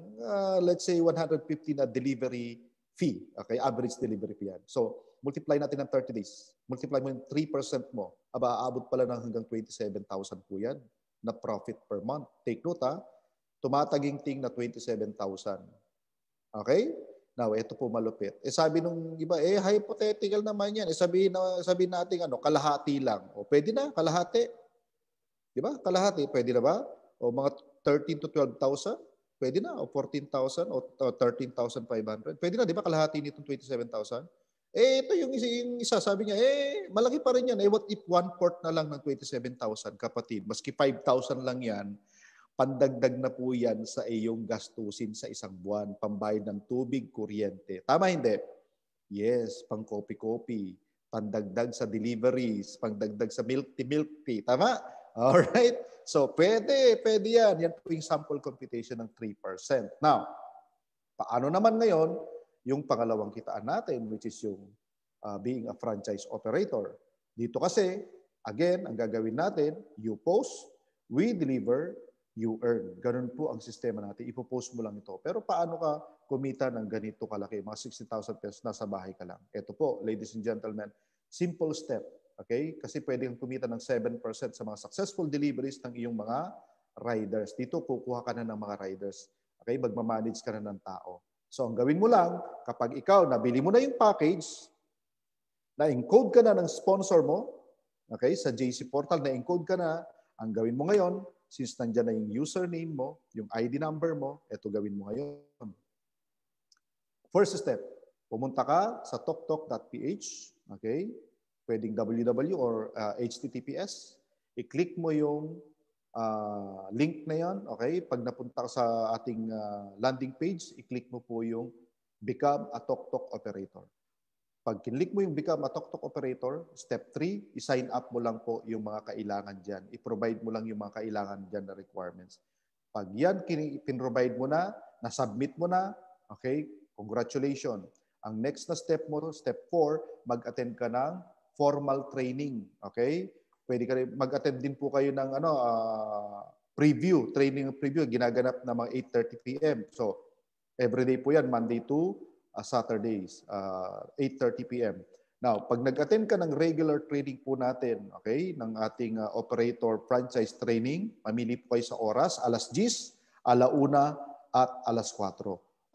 let's say, 150 na delivery fee. Okay, average delivery fee yan. So, multiply natin ng 30 days. Multiply mo yung 3% mo. Aba, aabot pala ng hanggang 27,000 po yan na profit per month. Take note ha, tumataginting na 27,000. Okay? Now, ito po malupit. Sabi nung iba, hypothetical naman yan. Sabihin natin, kalahati lang. O, pwede na, kalahati. Di ba? Kalahati, pwede na ba? O mga 13 to 12,000, pwede na. O 14,000 o 13,500. Pwede na, di ba? Kalahati nitong 27,000. Ito yung isa, sabi niya, malaki pa rin yan. What if 1/4 na lang ng 27,000, kapatid? Maski 5,000 lang yan, pandagdag na po yan sa iyong gastusin sa isang buwan. Pambayad ng tubig, kuryente. Tama hindi? Yes, pang kopi-kopi. Pandagdag sa deliveries, pandagdag sa milk tea. Tama? Alright? So, pwede yan. Yan po yung sample computation ng 3%. Now, paano naman ngayon yung pangalawang kitaan natin, which is yung being a franchise operator? Dito kasi, again, ang gagawin natin, you post, we deliver, you earn. Ganun po ang sistema natin. Ipopost mo lang ito. Pero paano ka kumita ng ganito kalaki? Mga 60,000 pesos, nasa bahay ka lang. Ito po, ladies and gentlemen, simple step. Okay? Kasi pwede kang kumita ng 7% sa mga successful deliveries ng iyong mga riders. Dito, kukuha ka na ng mga riders. Okay? Magmamanage ka na ng tao. So, ang gawin mo lang, kapag ikaw, nabili mo na yung package, na-encode ka na ng sponsor mo, okay? Sa JC Portal, na-encode ka na, ang gawin mo ngayon, since nandyan na yung username mo, yung ID number mo, ito gawin mo ngayon. First step, pumunta ka sa toktok.ph, okay? Pwedeng www or HTTPS. I-click mo yung link na yan, okay? Pag napunta ka sa ating landing page, i-click mo po yung Become a TokTok Operator. Pag kinlik mo yung Become a TokTok Operator, step 3, i-sign up mo lang po yung mga kailangan dyan. I-provide mo lang yung mga kailangan dyan na requirements. Pag yan pin-provide mo na, na-submit mo na, okay? Congratulations. Ang next na step mo, step 4, mag-attend ka ng formal training, okay? Pwede ka rin mag-attend din po kayo ng preview, training preview, ginaganap na mga 8:30 p.m. So, everyday po yan, Monday to Saturdays, 8:30 p.m. Now, pag nag-attend ka ng regular training po natin, okay, ng ating operator franchise training, mamili po kayo sa oras, alas 10, alauna, at alas 4.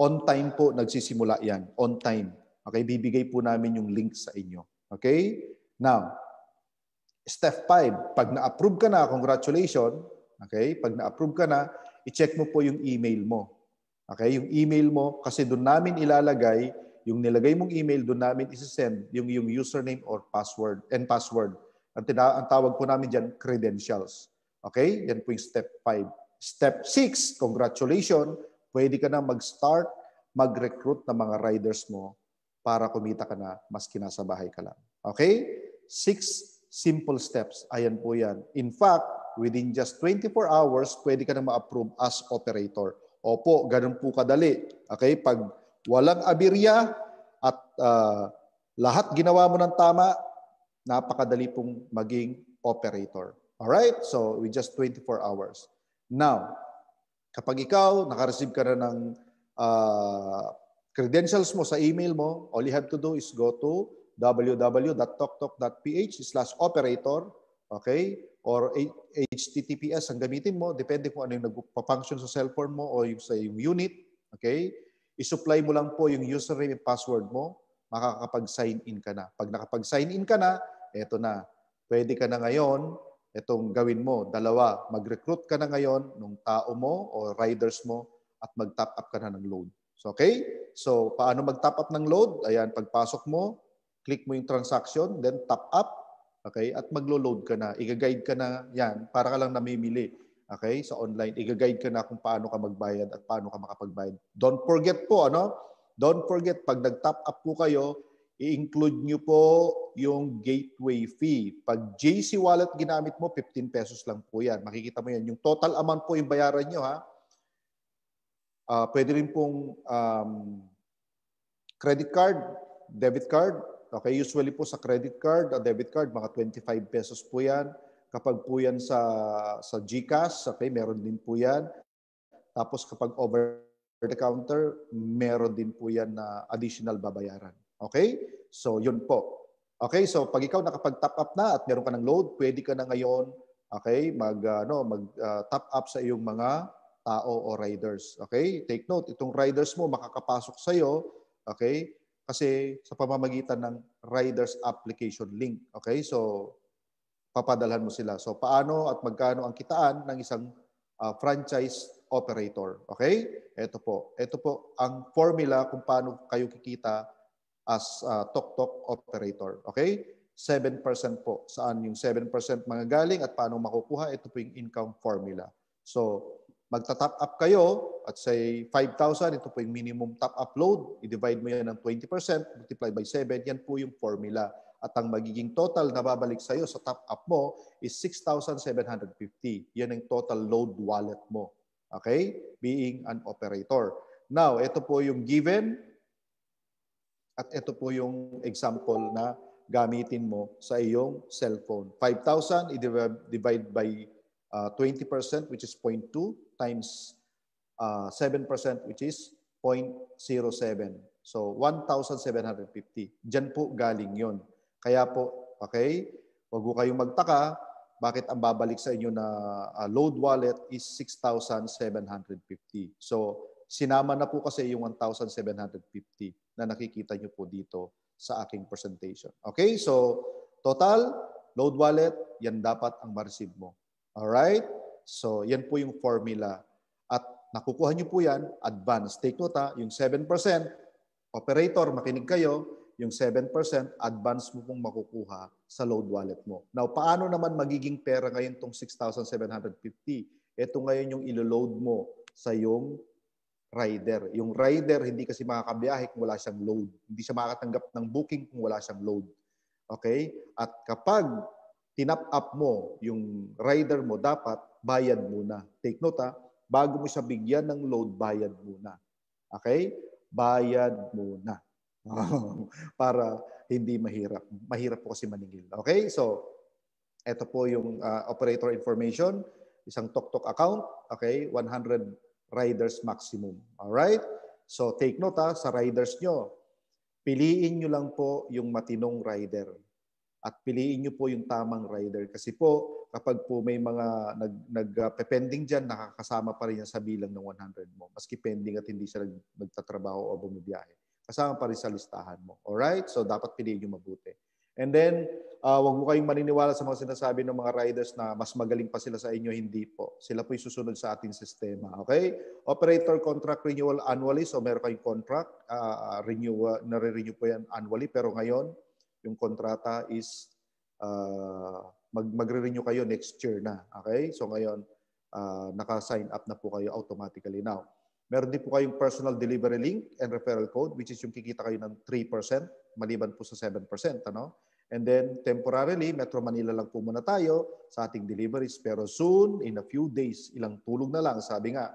On time po nagsisimula yan, on time. Okay, bibigay po namin yung link sa inyo. Okay? Now, step 5, pag na-approve ka na, congratulations. Okay? Pag na-approve ka na, i-check mo po yung email mo. Okay? Yung email mo, kasi doon namin ilalagay, yung nilagay mong email, doon namin isi-send yung username or password and password. Ang tawag po namin dyan, credentials. Okay? Yan po yung step 5. Step 6, congratulations. Pwede ka na mag-start, mag-recruit ng mga riders mo para kumita ka na maski nasa bahay ka lang. Okay? 6 simple steps. Ayan po yan. In fact, within just 24 hours, pwede ka na ma-approve as operator. Opo, ganun po kadali. Okay? Pag walang aberya at lahat ginawa mo ng tama, napakadali pong maging operator. Alright? So, with just 24 hours. Now, kapag ikaw, naka-receive ka na ng credentials mo sa email mo, all you have to do is go to www.toktok.ph/operator, okay? Or HTTPS ang gamitin mo, depende kung ano yung nagpa-function sa cellphone mo o yung sa yung unit, okay? I-supply mo lang po yung username and password mo, makakapag-sign in ka na. Pag nakapag-sign in ka na, eto na. Pwede ka na ngayon, etong gawin mo, dalawa, mag-recruit ka na ngayon ng tao mo o riders mo at mag-top up ka na ng load. So, okay? So, paano mag-top up ng load? Ayan, pagpasok mo, click mo yung transaction, then top up, okay? At maglo-load ka na. I-guide ka na yan, para ka lang namimili. Okay? Sa online, i-guide ka na kung paano ka magbayad at paano ka makapagbayad. Don't forget po, Don't forget, pag nag-top up po kayo, i-include nyo po yung gateway fee. Pag JC Wallet ginamit mo, 15 pesos lang po yan. Makikita mo yan. Yung total amount po yung bayaran nyo, ha? Pwede rin pong credit card, debit card. Okay, usually po sa credit card, debit card, mga 25 pesos po yan. Kapag po yan sa GCash, okay, meron din po yan. Tapos kapag over the counter, meron din po yan na additional babayaran. Okay? So, yun po. Okay, so pag ikaw nakapag-top up na at meron ka ng load, pwede ka na ngayon, okay, top up sa iyong mga tao o riders. Okay? Take note, itong riders mo makakapasok sa iyo, okay? Kasi sa pamamagitan ng riders application link. Okay? So, papadalhan mo sila. So, paano at magkano ang kitaan ng isang franchise operator? Okay? Ito po. Ito po ang formula kung paano kayo kikita as tok-tok operator. Okay? 7% po. Saan yung 7% manggagaling at paano makukuha? Ito po yung income formula. So, magta-top up kayo at say 5,000, ito po yung minimum top up load. I-divide mo yan ng 20%, multiply by 7, yan po yung formula. At ang magiging total na babalik sa'yo sa top up mo is 6,750. Yan ang total load wallet mo. Okay? Being an operator. Now, ito po yung given. At ito po yung example na gamitin mo sa iyong cellphone. 5,000 i-divide by 20% which is 0.2 times 7% which is 0.07. So 1,750. Diyan po galing yon. Kaya po, okay, wag po kayong magtaka bakit ang babalik sa inyo na load wallet is 6,750. So sinama na po kasi yung 1,750 na nakikita nyo po dito sa aking presentation. Okay? So, total, load wallet, yan dapat ang ma-receive mo. Alright? So, yan po yung formula. At nakukuha nyo po yan, advance. Take note yung 7%, operator, makinig kayo, yung 7%, advance mo pong makukuha sa load wallet mo. Now, paano naman magiging pera ngayon itong 6,750? Ito ngayon yung ilo-load mo sa yung rider. Yung rider, hindi kasi makakabiyahe kung wala siyang load. Hindi siya makakatanggap ng booking kung wala siyang load. Okay? At kapag tinap up mo yung rider mo, dapat bayad muna. Take note bago mo siya bigyan ng load, bayad muna. Okay? Bayad muna. Para hindi mahirap. Mahirap po kasi maningil. Okay? So, ito po yung operator information. Isang tok-tok account. Okay? 100 riders maximum. Alright? So, take note sa riders nyo. Piliin nyo lang po yung matinong rider. At piliin nyo po yung tamang rider. Kasi po, kapag po may mga nag-pending dyan, nakakasama pa rin yan sa bilang ng 100 mo. Maski pending at hindi siya nagtatrabaho o bumibiyahe. Kasama pa rin sa listahan mo. Alright? So, dapat piliin nyo mabuti. And then, wag mo kayong maniniwala sa mga sinasabi ng mga riders na mas magaling pa sila sa inyo. Hindi po. Sila po yung susunod sa ating sistema. Okay? Operator contract renewal annually. So, meron kayong contract. Nare-renew po yan annually. Pero ngayon, yung kontrata is magre-renew kayo next year na. Okay? So, ngayon, naka-sign up na po kayo automatically now. Meron din po kayong personal delivery link and referral code which is yung kikita kayo ng 3% maliban po sa 7%. Ano? And then, temporarily, Metro Manila lang po muna tayo sa ating deliveries. Pero soon, in a few days, ilang tulog na lang, sabi nga,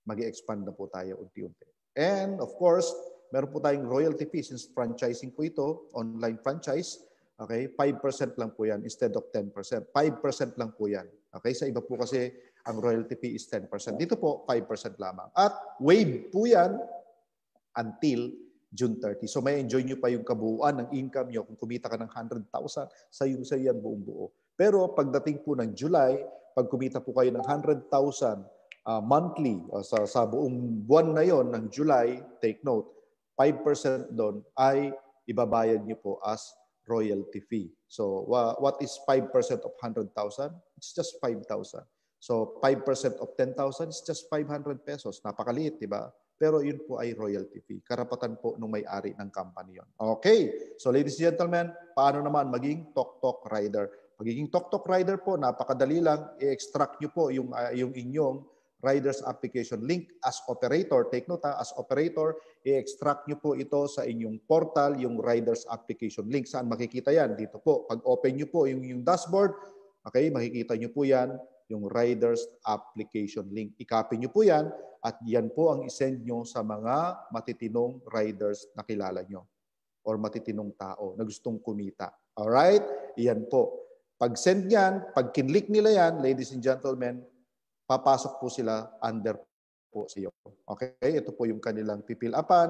mag-expand na po tayo unti-unti. And of course, meron po tayong royalty fee since franchising po ito, online franchise. Okay, 5% lang po yan instead of 10%. 5% lang po yan. Okay, sa iba po kasi ang royalty fee is 10%. Dito po, 5% lamang. At waive po yan until June 30. So may enjoy nyo pa yung kabuuan ng income nyo. Kung kumita ka ng 100,000, sayong yan buong buo. Pero pagdating po ng July, pag kumita po kayo ng 100,000 monthly, sa buong buwan na yon ng July, take note, 5% doon ay ibabayad nyo po as royalty fee. So what is 5% of 100,000? It's just 5,000. So 5% of 10,000 is just 500 pesos. Napakaliit, di ba? Pero yun po ay royalty fee. Karapatan po ng may-ari ng company yon. Okay. So ladies and gentlemen, paano naman maging tok-tok rider? Magiging tok-tok rider po, napakadali lang. I-extract nyo po yung inyong riders application link as operator. Take note as operator, i-extract nyo po ito sa inyong portal, yung riders application link. Saan makikita yan? Dito po. Pag open nyo po yung dashboard, okay, makikita nyo po yan, yung riders application link. I-copy nyo po yan at yan po ang isend nyo sa mga matitinong riders na kilala nyo or matitinong tao na gustong kumita. Alright? Yan po. Pag-send yan, pag kinlik nila yan, ladies and gentlemen, papasok po sila under po sa iyo. Okay? Ito po yung kanilang pipil-upan.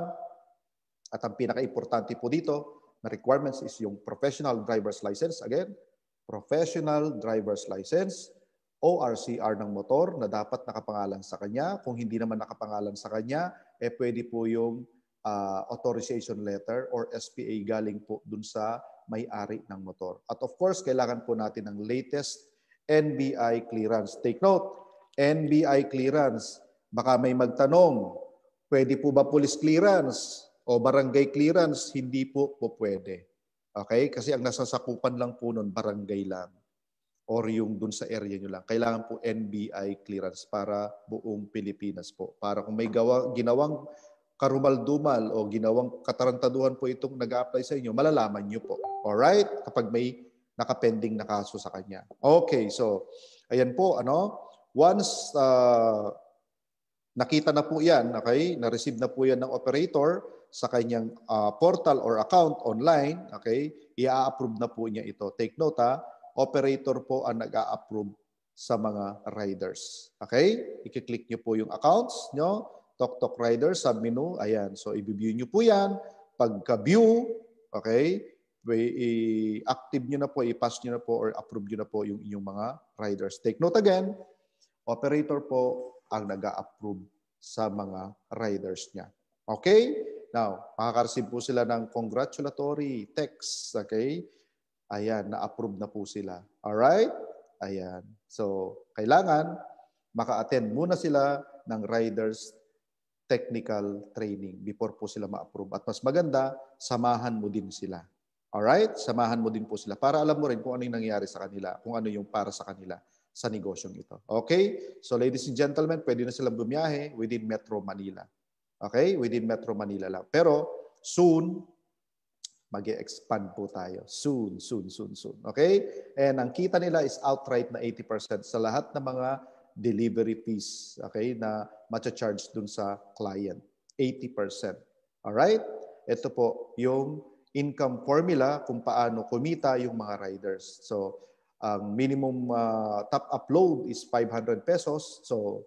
At ang pinaka-importante po dito na requirements is yung professional driver's license. Again, professional driver's license, ORCR ng motor na dapat nakapangalan sa kanya. Kung hindi naman nakapangalan sa kanya, pwede po yung authorization letter or SPA galing po dun sa may-ari ng motor. At of course, kailangan po natin ng latest NBI clearance. Take note, NBI clearance. Baka may magtanong, pwede po ba police clearance o barangay clearance? Hindi po pwede. Okay? Kasi ang nasasakupan lang po nun, barangay lang. Or yung dun sa area nyo lang. Kailangan po NBI clearance para buong Pilipinas po. Para kung may ginawang karumal-dumal o ginawang katarantaduhan po itong nag-a-apply sa inyo, malalaman nyo po. Alright? Kapag may nakapending na kaso sa kanya. Okay, so ayan po, once nakita na po yan, okay, na-receive na po yan ng operator sa kanyang portal or account online, okay, i-approve na po niya ito. Take note operator po ang nag-a-approve sa mga riders. Okay? I-click nyo po yung accounts nyo. TokTok Rider, submenu, ayan. So, i-view nyo po yan. Pagka-view, okay, i-active nyo na po, i-pass nyo na po, or approve nyo na po yung inyong mga riders. Take note again, operator po ang nag-a-approve sa mga riders niya. Okay? Now, makaka-receive po sila ng congratulatory text. Okay? Ayan, na-approve na po sila. Alright? Ayan. So, kailangan maka-attend muna sila ng riders technical training before po sila ma-approve. At mas maganda, samahan mo din sila. Alright? Samahan mo din po sila para alam mo rin kung ano yung nangyayari sa kanila, kung ano yung para sa kanila sa negosyong ito. Okay? So ladies and gentlemen, pwede na silang bumiyahe within Metro Manila. Okay? Within Metro Manila lang. Pero soon, mag-expand po tayo. Soon. Okay? And ang kita nila is outright na 80% sa lahat ng mga delivery fees, okay, na matcha-charge dun sa client. 80%. Alright? Ito po yung income formula kung paano kumita yung mga riders. So, ang minimum top upload is 500 pesos. So,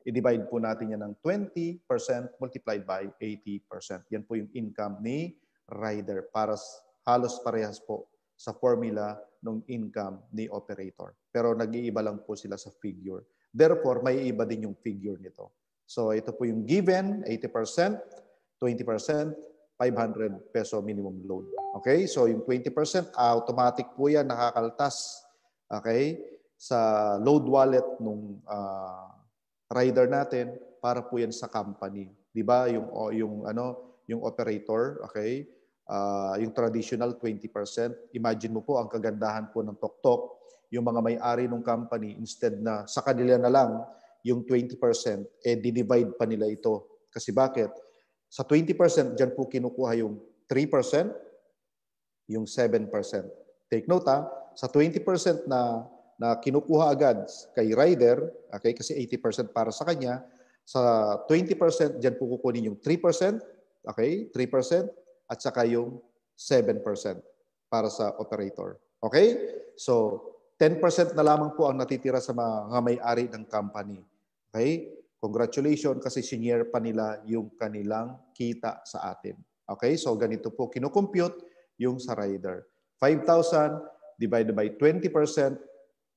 i-divide po natin yan ng 20% multiplied by 80%. Yan po yung income ni rider para halos parehas po sa formula ng income ni operator. Pero nag-iiba lang po sila sa figure. Therefore, may iba din yung figure nito. So, ito po yung given, 80%, 20%, 500 peso minimum load. Okay? So, yung 20%, automatic po yan, nakakaltas. Okay? Sa load wallet ng rider natin para po yan sa company. Di ba? Yung operator, okay? Yung traditional 20%. Imagine mo po, ang kagandahan po ng TokTok, yung mga may-ari ng company, instead na sa kanila na lang yung 20%, di-divide pa nila ito. Kasi bakit? Sa 20%, dyan po kinukuha yung 3%, yung 7%. Take note sa 20% na kinukuha agad kay rider, okay, kasi 80% para sa kanya, sa 20%, dyan po kukunin yung 3%, okay, 3%, at saka yung 7% para sa operator. Okay? So, 10% na lamang po ang natitira sa mga may-ari ng company. Okay? Congratulations kasi senior pa nila yung kanilang kita sa atin. Okay? So ganito po kinukompute yung sa rider. 5,000 divided by 20%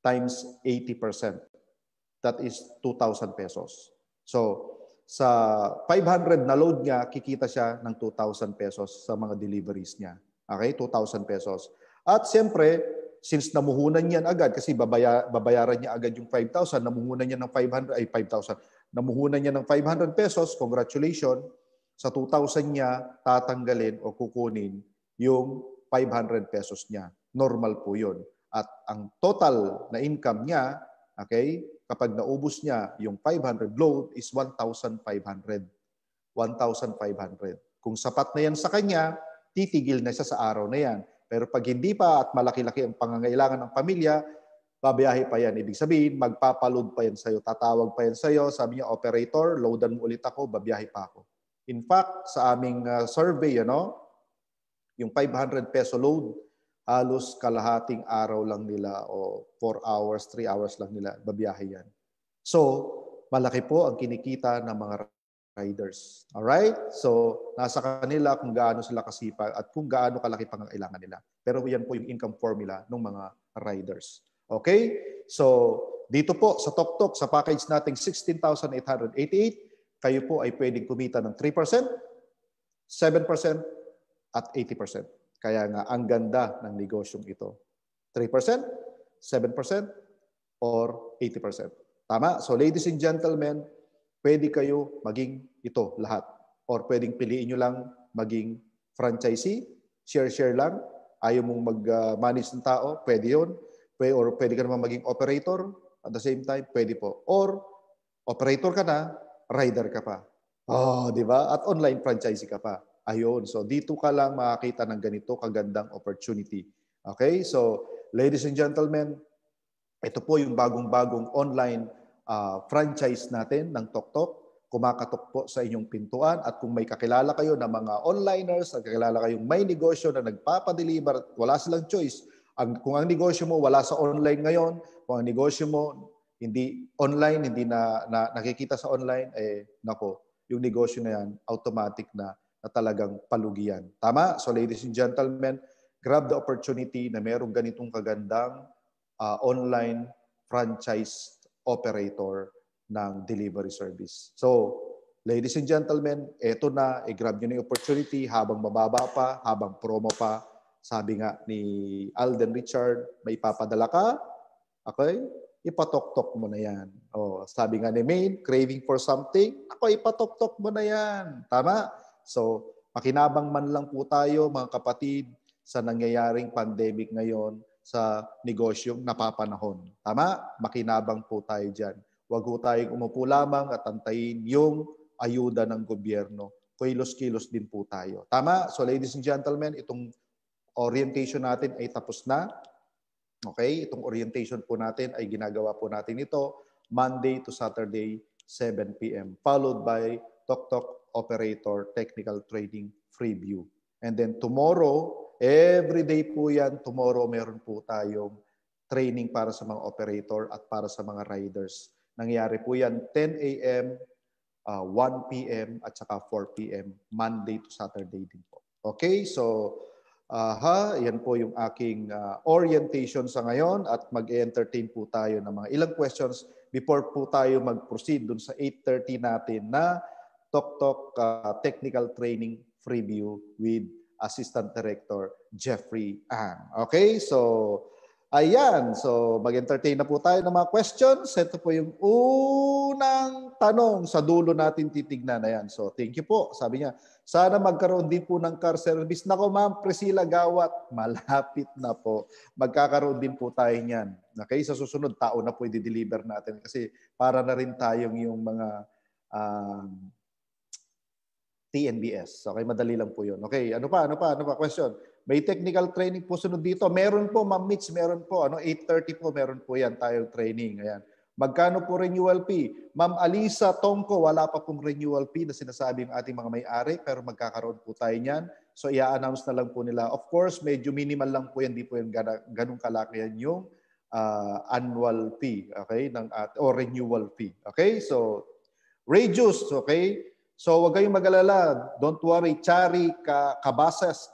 times 80%. That is 2,000 pesos. So sa 500 na load niya, kikita siya ng 2,000 pesos sa mga deliveries niya. Okay? 2,000 pesos. At siyempre, since namuhunan niyan agad, kasi babayaran niya agad yung 5,000, namuhunan niya ng 5,000, namuhunan niya ng 500 pesos, congratulations, sa 2,000 niya, tatanggalin o kukunin yung 500 pesos niya. Normal po yun. At ang total na income niya, okay, kapag naubos niya yung 500 load is 1,500. 1,500. Kung sapat na yan sa kanya, titigil na siya sa araw na yan. Pero pag hindi pa at malaki-laki ang pangangailangan ng pamilya, babiyahe pa yan. Ibig sabihin, magpapaload pa yan sa'yo. Tatawag pa yan sa'yo. Sabi niya, operator, loadan mo ulit ako, babiyahe pa ako. In fact, sa aming survey, yung 500 peso load, halos kalahating araw lang nila o 4 hours, 3 hours lang nila babiyahe yan. So, malaki po ang kinikita ng mga riders. Alright? So, nasa kanila kung gaano sila kasipag at kung gaano kalaki pangangailangan nila. Pero yan po yung income formula ng mga riders. Okay? So, dito po sa TokTok, sa package nating 16,888, kayo po ay pwedeng kumita ng 3%, 7%, at 80%. Kaya nga, ang ganda ng negosyong ito. 3%, 7%, or 80%. Tama? So, ladies and gentlemen, pwede kayo maging ito lahat. Or pwedeng piliin nyo lang maging franchisee, share-share lang. Ayaw mong mag-manage ng tao, pwede yun. Or pwede ka naman maging operator at the same time, pwede po. Or operator ka na, rider ka pa. Oh, di ba? At online franchisee ka pa. Ayun. So, dito ka lang makakita ng ganito kagandang opportunity. Okay? So, ladies and gentlemen, ito po yung bagong-bagong online franchise natin ng TokTok. Kumakatok po sa inyong pintuan at kung may kakilala kayo na mga onliners, at kakilala kayong may negosyo na nagpapadeliver at wala silang choice, kung ang negosyo mo wala sa online ngayon, kung ang negosyo mo hindi online, hindi na nakikita sa online, nako, yung negosyo na yan, automatic na talagang palugian. Tama? So ladies and gentlemen, grab the opportunity na merong ganitong kagandang online franchise operator ng delivery service. So, ladies and gentlemen, eto na, i-grab nyo na yung opportunity habang mababa pa, habang promo pa. Sabi nga ni Alden Richard, may ipapadala ka, okay? Ipatok-tok mo na yan. O, sabi nga ni Maine, craving for something, ako, ipatok-tok mo na yan. Tama? So, makinabang man lang po tayo, mga kapatid, sa nangyayaring pandemic ngayon sa negosyong napapanahon. Tama? Makinabang po tayo dyan. Huwag po tayong umupo lamang at antayin yung ayuda ng gobyerno. Kilos-kilos din po tayo. Tama? So ladies and gentlemen, itong orientation natin ay tapos na. Okay? Itong orientation po natin ay ginagawa po natin ito Monday to Saturday, 7 p.m. Followed by TokTok Operator Technical Training Freeview. And then tomorrow, every day po yan, tomorrow meron po tayong training para sa mga operator at para sa mga riders. Nangyayari po yan 10 a.m., 1 p.m. at saka 4 p.m. Monday to Saturday din po. Okay, so yan po yung aking orientation sa ngayon at mag-entertain po tayo ng mga ilang questions before po tayo mag-proceed dun sa 8:30 natin na TokTok Technical Training Freeview with Assistant Director Jeffrey Ang. Okay, so ayan, so mag-entertain na po tayo ng mga questions. Ito po yung unang tanong sa dulo natin titignan. Ayan, so thank you po. Sabi niya, sana magkaroon din po ng car service. Nako ma'am, Priscilla Gawat, malapit na po. Magkakaroon din po tayo niyan. Okay, sa susunod, tao na po i-deliver natin. Kasi para na rin tayong yung mga TNBS. Okay, madali lang po yun. Okay, ano pa? Question. May technical training po sunod dito. Meron po, Ma'am Mitch, meron po. 8:30 po, meron po yan tayong training. Ayan. Magkano po renewal fee? Ma'am Alisa Tongko, wala pa pong renewal fee na sinasabi ng ating mga may-ari, pero magkakaroon po tayo niyan. So, i-announce na lang po nila. Of course, medyo minimal lang po yan. Di po yan ganun kalaki yan yung annual fee, okay? O renewal fee. Okay? So, Radius, okay? So, huwag kayong mag-alala. Don't worry. Chari, Cabezas,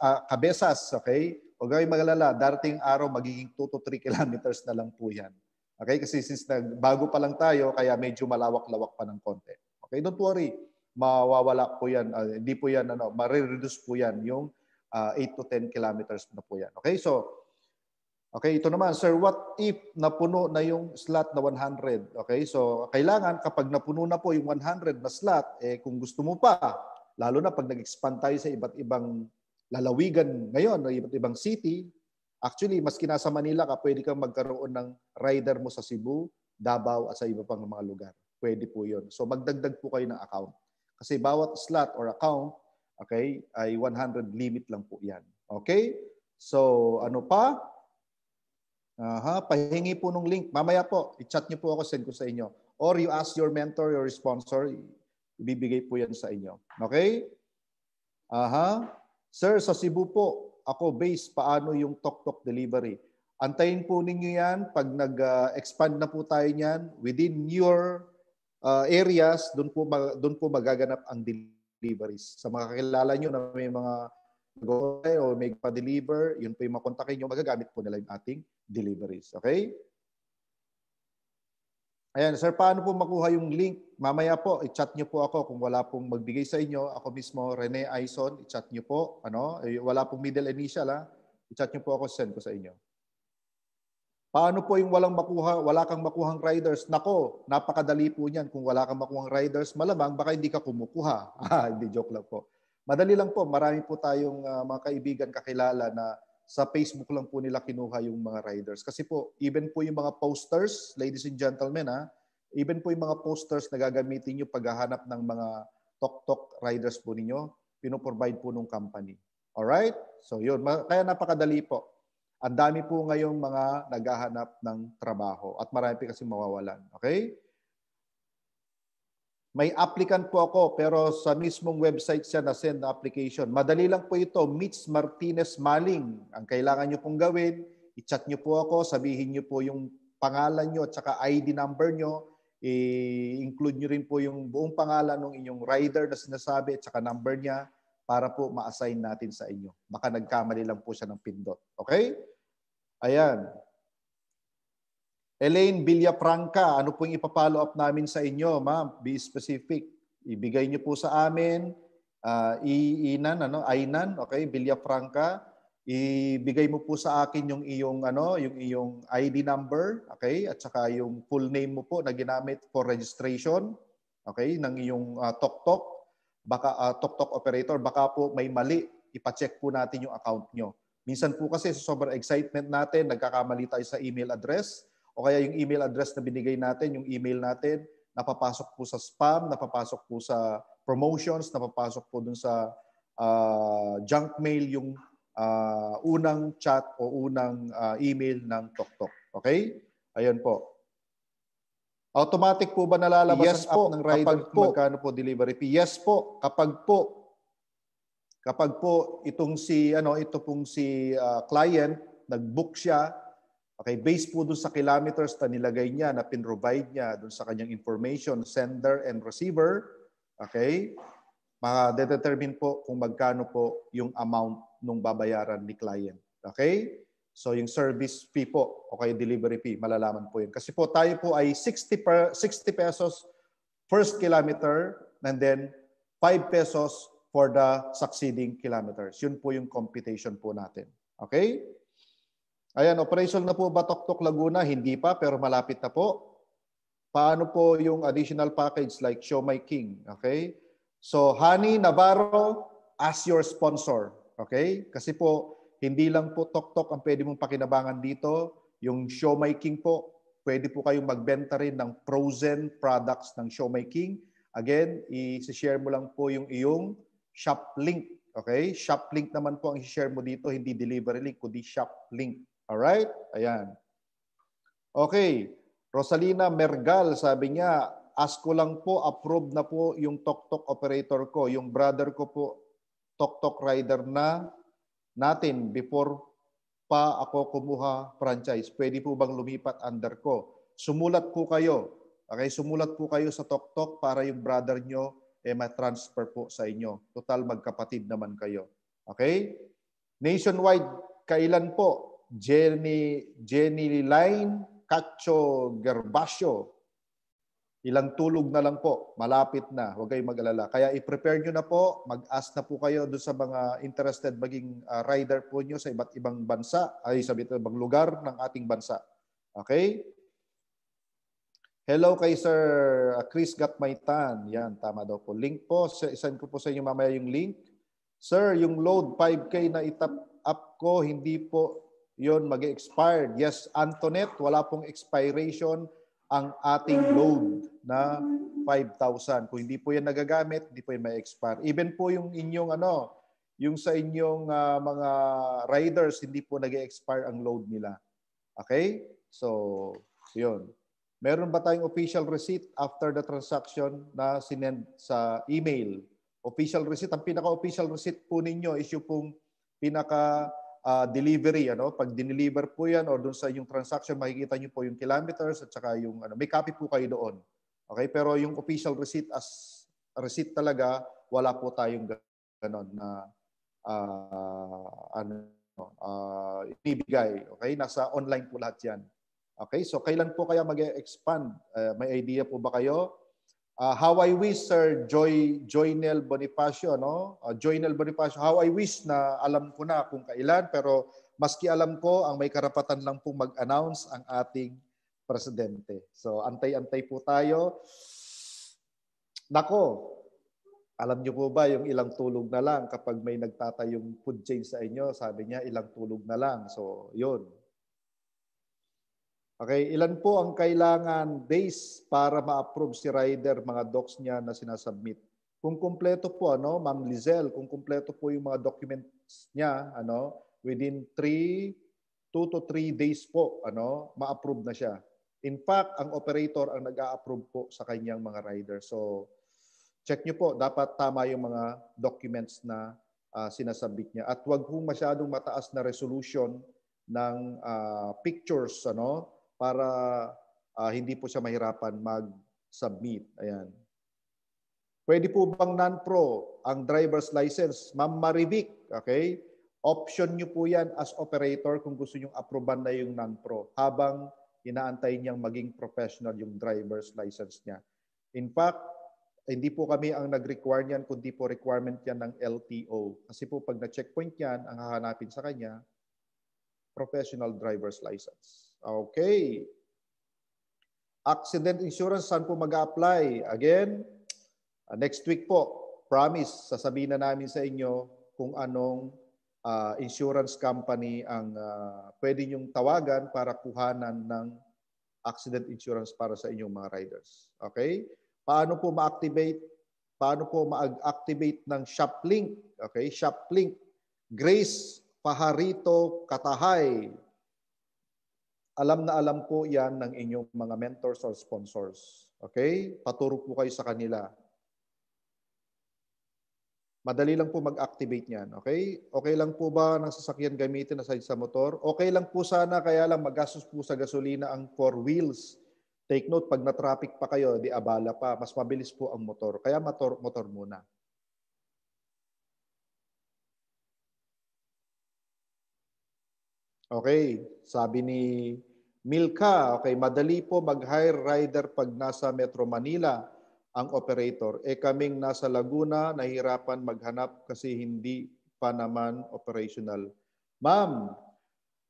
okay? Huwag kayong mag-alala. Darating araw, magiging 2 to 3 kilometers na lang po yan. Okay? Kasi since bago pa lang tayo, kaya medyo malawak-lawak pa ng konti. Okay? Don't worry. Mawawala po yan. Hindi po yan, marireduce po yan. Yung 8 to 10 kilometers na po yan. Okay? So, okay, ito naman, sir, what if napuno na yung slot na 100? Okay, so kailangan kapag napuno na po yung 100 na slot, kung gusto mo pa, lalo na pag nag-expand tayo sa iba't ibang lalawigan ngayon, iba't ibang city, actually, maski nasa Manila ka, pwede kang magkaroon ng rider mo sa Cebu, Davao, at sa iba pang mga lugar. Pwede po yun. So magdagdag po kayo ng account. Kasi bawat slot or account, okay, ay 100 limit lang po yan. Okay? So, ano pa? Pahingi po nung link. Mamaya po, i-chat niyo po ako, send ko sa inyo. Or you ask your mentor, your sponsor, ibibigay po yan sa inyo. Okay? Sir, sa Cebu po, ako base paano yung tok-tok delivery. Antayin po ninyo yan pag nag-expand na po tayo niyan within your areas, doon po magaganap ang deliveries. Sa mga kakilala nyo na may mga o may pa-deliver, yun po yung makontakin nyo, magagamit po nila yung ating deliveries. Okay? Ayan, sir, paano po makuha yung link? Mamaya po, i-chat nyo po ako kung wala pong magbigay sa inyo. Ako mismo, Rene Aison, i-chat nyo po. Wala pong middle initial, ha? I-chat nyo po ako, send ko sa inyo. Paano po yung wala kang makuhang riders? Nako, napakadali po niyan. Kung wala kang makuhang riders, malamang baka hindi ka kumukuha. Hindi, joke lang po. Madali lang po. Marami po tayong mga kaibigan, kakilala na sa Facebook lang po nila kinuha yung mga riders. Kasi po, even po yung mga posters, ladies and gentlemen, even po yung mga posters na gagamitin nyo paghahanap ng mga tok-tok riders po ninyo, pinoprovide po ng company. Alright? So yun, kaya napakadali po. Ang dami po ngayong mga naghahanap ng trabaho at marami kasi mawawalan. Okay? May applicant po ako pero sa mismong website siya na-send na application. Madali lang po ito, Mitch Martinez Maling. Ang kailangan nyo pong gawin, i-chat nyo po ako, sabihin nyo po yung pangalan nyo at saka ID number nyo. I-include nyo rin po yung buong pangalan ng inyong rider na sinasabi at saka number niya para po ma-assign natin sa inyo. Baka nagkamali lang po siya ng pindot. Okay? Ayan. Elaine Villafranca, ano po yung ipapollow up namin sa inyo, ma'am? Be specific. Ibigay niyo po sa amin. Ainan, okay, Villafranca. Ibigay mo po sa akin yung iyong ID number, okay? At saka yung full name mo po na ginamit for registration, okay, ng iyong tok-tok. Baka tok-tok operator, baka po may mali. Ipa-check po natin yung account nyo. Minsan po kasi sa sobrang excitement natin, nagkakamali tayo sa email address. O kaya yung email address na binigay natin, yung email natin, napapasok po sa spam, napapasok po sa promotions, napapasok po dun sa junk mail yung unang chat o unang email ng tok-tok. Okay? Ayan po. Automatic po ba nalalabas ang app ng rider kung magkano po delivery fee? Yes po. Kapag po ito pong si client, nag-book siya, okay, based po dun sa kilometers na nilagay niya, na pin-provide niya dun sa kanyang information, sender and receiver, okay, ma-determine po kung magkano po yung amount nung babayaran ni client. Okay? So yung service fee po, okay, delivery fee, malalaman po yun. Kasi po tayo po ay 60 pesos first kilometer and then 5 pesos for the succeeding kilometers. Yun po yung computation po natin. Okay? Ayan, operational na po ba Tok-Tok Laguna? Hindi pa, pero malapit na po. Paano po yung additional package like Show My King? Okay? So, Honey Navarro as your sponsor. Okay? Kasi po, hindi lang po Tok-Tok ang pwede mong pakinabangan dito. Yung Show My King po, pwede po kayong magbenta rin ng frozen products ng Show My King. Again, i-share mo lang po yung iyong shop link. Okay? Shop link naman po ang i-share mo dito, hindi delivery link, kundi shop link. Alright? Ayan. Okay. Rosalina Mergal, sabi niya, ask ko lang po, approve na po yung tok-tok operator ko. Yung brother ko po, tok-tok rider na natin before pa ako kumuha franchise. Pwede po bang lumipat under ko? Sumulat po kayo. Okay? Sumulat po kayo sa tok-tok para yung brother nyo ma-transfer po sa inyo. Total, magkapatid naman kayo. Okay? Nationwide, kailan po? Jenny Line Cacho Gervasio. Ilang tulog na lang po. Malapit na. Huwag kayong mag-alala. Kaya i-prepare nyo na po. Mag-ask na po kayo doon sa mga interested maging rider po nyo sa iba't ibang bansa. Ay, sa ibang lugar ng ating bansa. Okay? Hello kay Sir Chris Gatmaitan. Yan, tama daw po. Link po. Isend ko po sa inyo mamaya yung link. Sir, yung load 5K na itap up ko, hindi po yon mag-expired. Yes, Antoinette, wala pong expiration ang ating load na 5,000. Kung hindi po yan nagagamit, hindi po yan may expire. Even po yung inyong yung sa inyong mga riders, hindi po nag-expire ang load nila. Okay? So, yun. Meron ba tayong official receipt after the transaction na sinend sa email? Official receipt, ang pinaka-official receipt po ninyo is yung pong delivery, ano? Pag dineliver po yan or doon sa yung transaction, makikita niyo po yung kilometers at saka yung ano, may copy po kayo doon. Okay? Pero yung official receipt as receipt talaga, wala po tayong ganon na ibibigay. Okay? Nasa online po lahat yan. Okay? So, kailan po kaya mag-expand? May idea po ba kayo? How I wish, Sir Joynel Bonifacio, no? Joynel Bonifacio, how I wish na alam ko na kung kailan, pero maski alam ko, ang may karapatan lang pong mag-announce ang ating presidente. So, antay-antay po tayo. Nako, alam niyo po ba yung ilang tulog na lang kapag may nagtatayong food chain sa inyo, sabi niya ilang tulog na lang. So, yun. Okay, ilan po ang kailangan days para ma-approve si rider, mga docs niya na sinasubmit? Kung kumpleto po, ano, Ma'am Lizelle, kung kumpleto po yung mga documents niya, ano, within 2 to 3 days po, ano, ma-approve na siya. In fact, ang operator ang nag-a-approve po sa kanyang mga rider. So, check nyo po, dapat tama yung mga documents na sinasubmit niya. At huwag po masyadong mataas na resolution ng pictures, ano, para hindi po siya mahirapan mag-submit. Ayan. Pwede po bang non-pro ang driver's license? Ma'am Marivic, okay? Option nyo po yan as operator kung gusto nyo aproban na yung non-pro habang inaantay niyang maging professional yung driver's license niya. In fact, hindi po kami ang nag-require niyan, kundi po requirement yan ng LTO. Kasi po pag na-checkpoint yan, ang hahanapin sa kanya, professional driver's license. Okay. Accident insurance, saan po mag-a-apply? Again, next week po, promise, sasabihin na namin sa inyo kung anong insurance company ang pwede nyong tawagan para kuhanan ng accident insurance para sa inyong mga riders. Okay? Paano po ma-activate? Paano po ma-activate ng ShopLink? Okay? ShopLink. Grace Pajarito Katahay. Alam na alam po yan ng inyong mga mentors or sponsors. Okay? Paturo po kayo sa kanila. Madali lang po mag-activate niyan. Okay? Okay lang po ba ng sasakyan gamitin aside sa motor? Okay lang po sana, kaya lang magastos po sa gasolina ang 4 wheels. Take note, pag na-traffic pa kayo, di abala pa. Mas mabilis po ang motor. Kaya motor muna. Okay, sabi ni Milka, okay, madali po mag-hire rider pag nasa Metro Manila ang operator. Kaming nasa Laguna, nahirapan maghanap kasi hindi pa naman operational. Ma'am,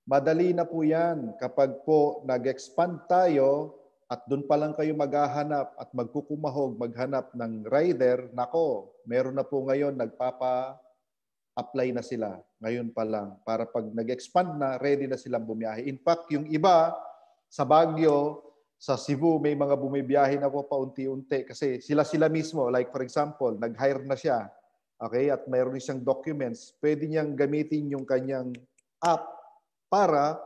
madali na po yan. Kapag po nag-expand tayo at doon pa lang kayo maghahanap at magkukumahog, maghanap ng rider, nako, meron na po ngayon nagpapa-apply na sila. Ngayon pa lang. Para pag nag-expand na, ready na silang bumiyahe. In fact, yung iba sa Baguio, sa Cebu, may mga bumibiyahe na po paunti-unti. Kasi sila mismo, like for example, nag-hire na siya. Okay? At mayroon siyang documents. Pwede niyang gamitin yung kanyang app para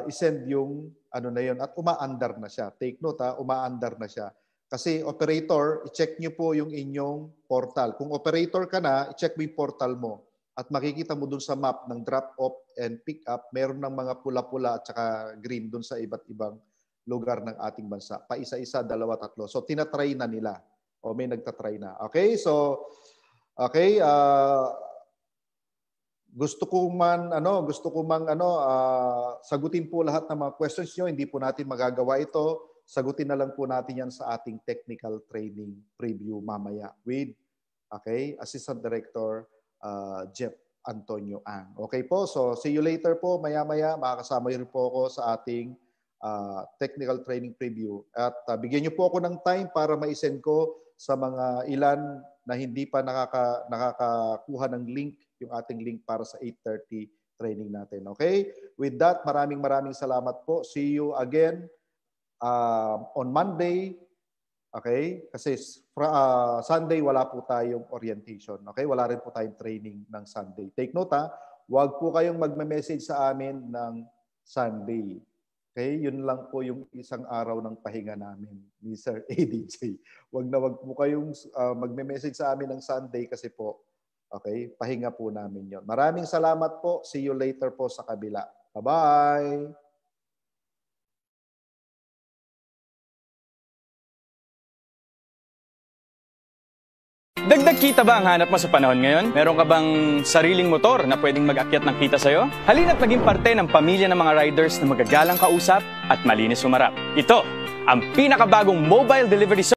isend yung ano na yun. At umaandar na siya. Take note ha, umaandar na siya. Kasi operator, i-check niyo po yung inyong portal. Kung operator ka na, i-check mo yung portal mo. At makikita mo dun sa map ng drop-off and pick-up, meron ng mga pula-pula at saka green dun sa iba't ibang lugar ng ating bansa. Pa isa-isa, 2, 3. So, tinatry na nila. O may nagtatry na. Okay? So, okay. Gusto ko mang sagutin po lahat ng mga questions nyo. Hindi po natin magagawa ito. Sagutin na lang po natin yan sa ating technical training preview mamaya with Assistant Director Jeff Antonio Ang. Okay po, so see you later po. Maya-maya makakasama rin po ako sa ating technical training preview. At bigyan niyo po ako ng time para ma-send ko sa mga ilan na hindi pa nakakakuha ng link, yung ating link para sa 8:30 training natin. Okay? With that, maraming salamat po. See you again on Monday. Okay? Kasi Sunday wala po tayong orientation. Okay? Wala rin po tayong training ng Sunday. Take note ha, huwag po kayong magme-message sa amin ng Sunday. Okay? Yun lang po yung isang araw ng pahinga namin ni Sir ADJ. Huwag po kayong magme-message sa amin ng Sunday kasi po Okay? Pahinga po namin yon. Maraming salamat po. See you later po sa kabila. Bye-bye! Dagdag kita ba ang hanap mo sa panahon ngayon? Meron ka bang sariling motor na pwedeng mag-akyat ng kita sa'yo? Halina't maging parte ng pamilya ng mga riders na magagalang kausap at malinis sumarap. Ito ang pinakabagong mobile delivery service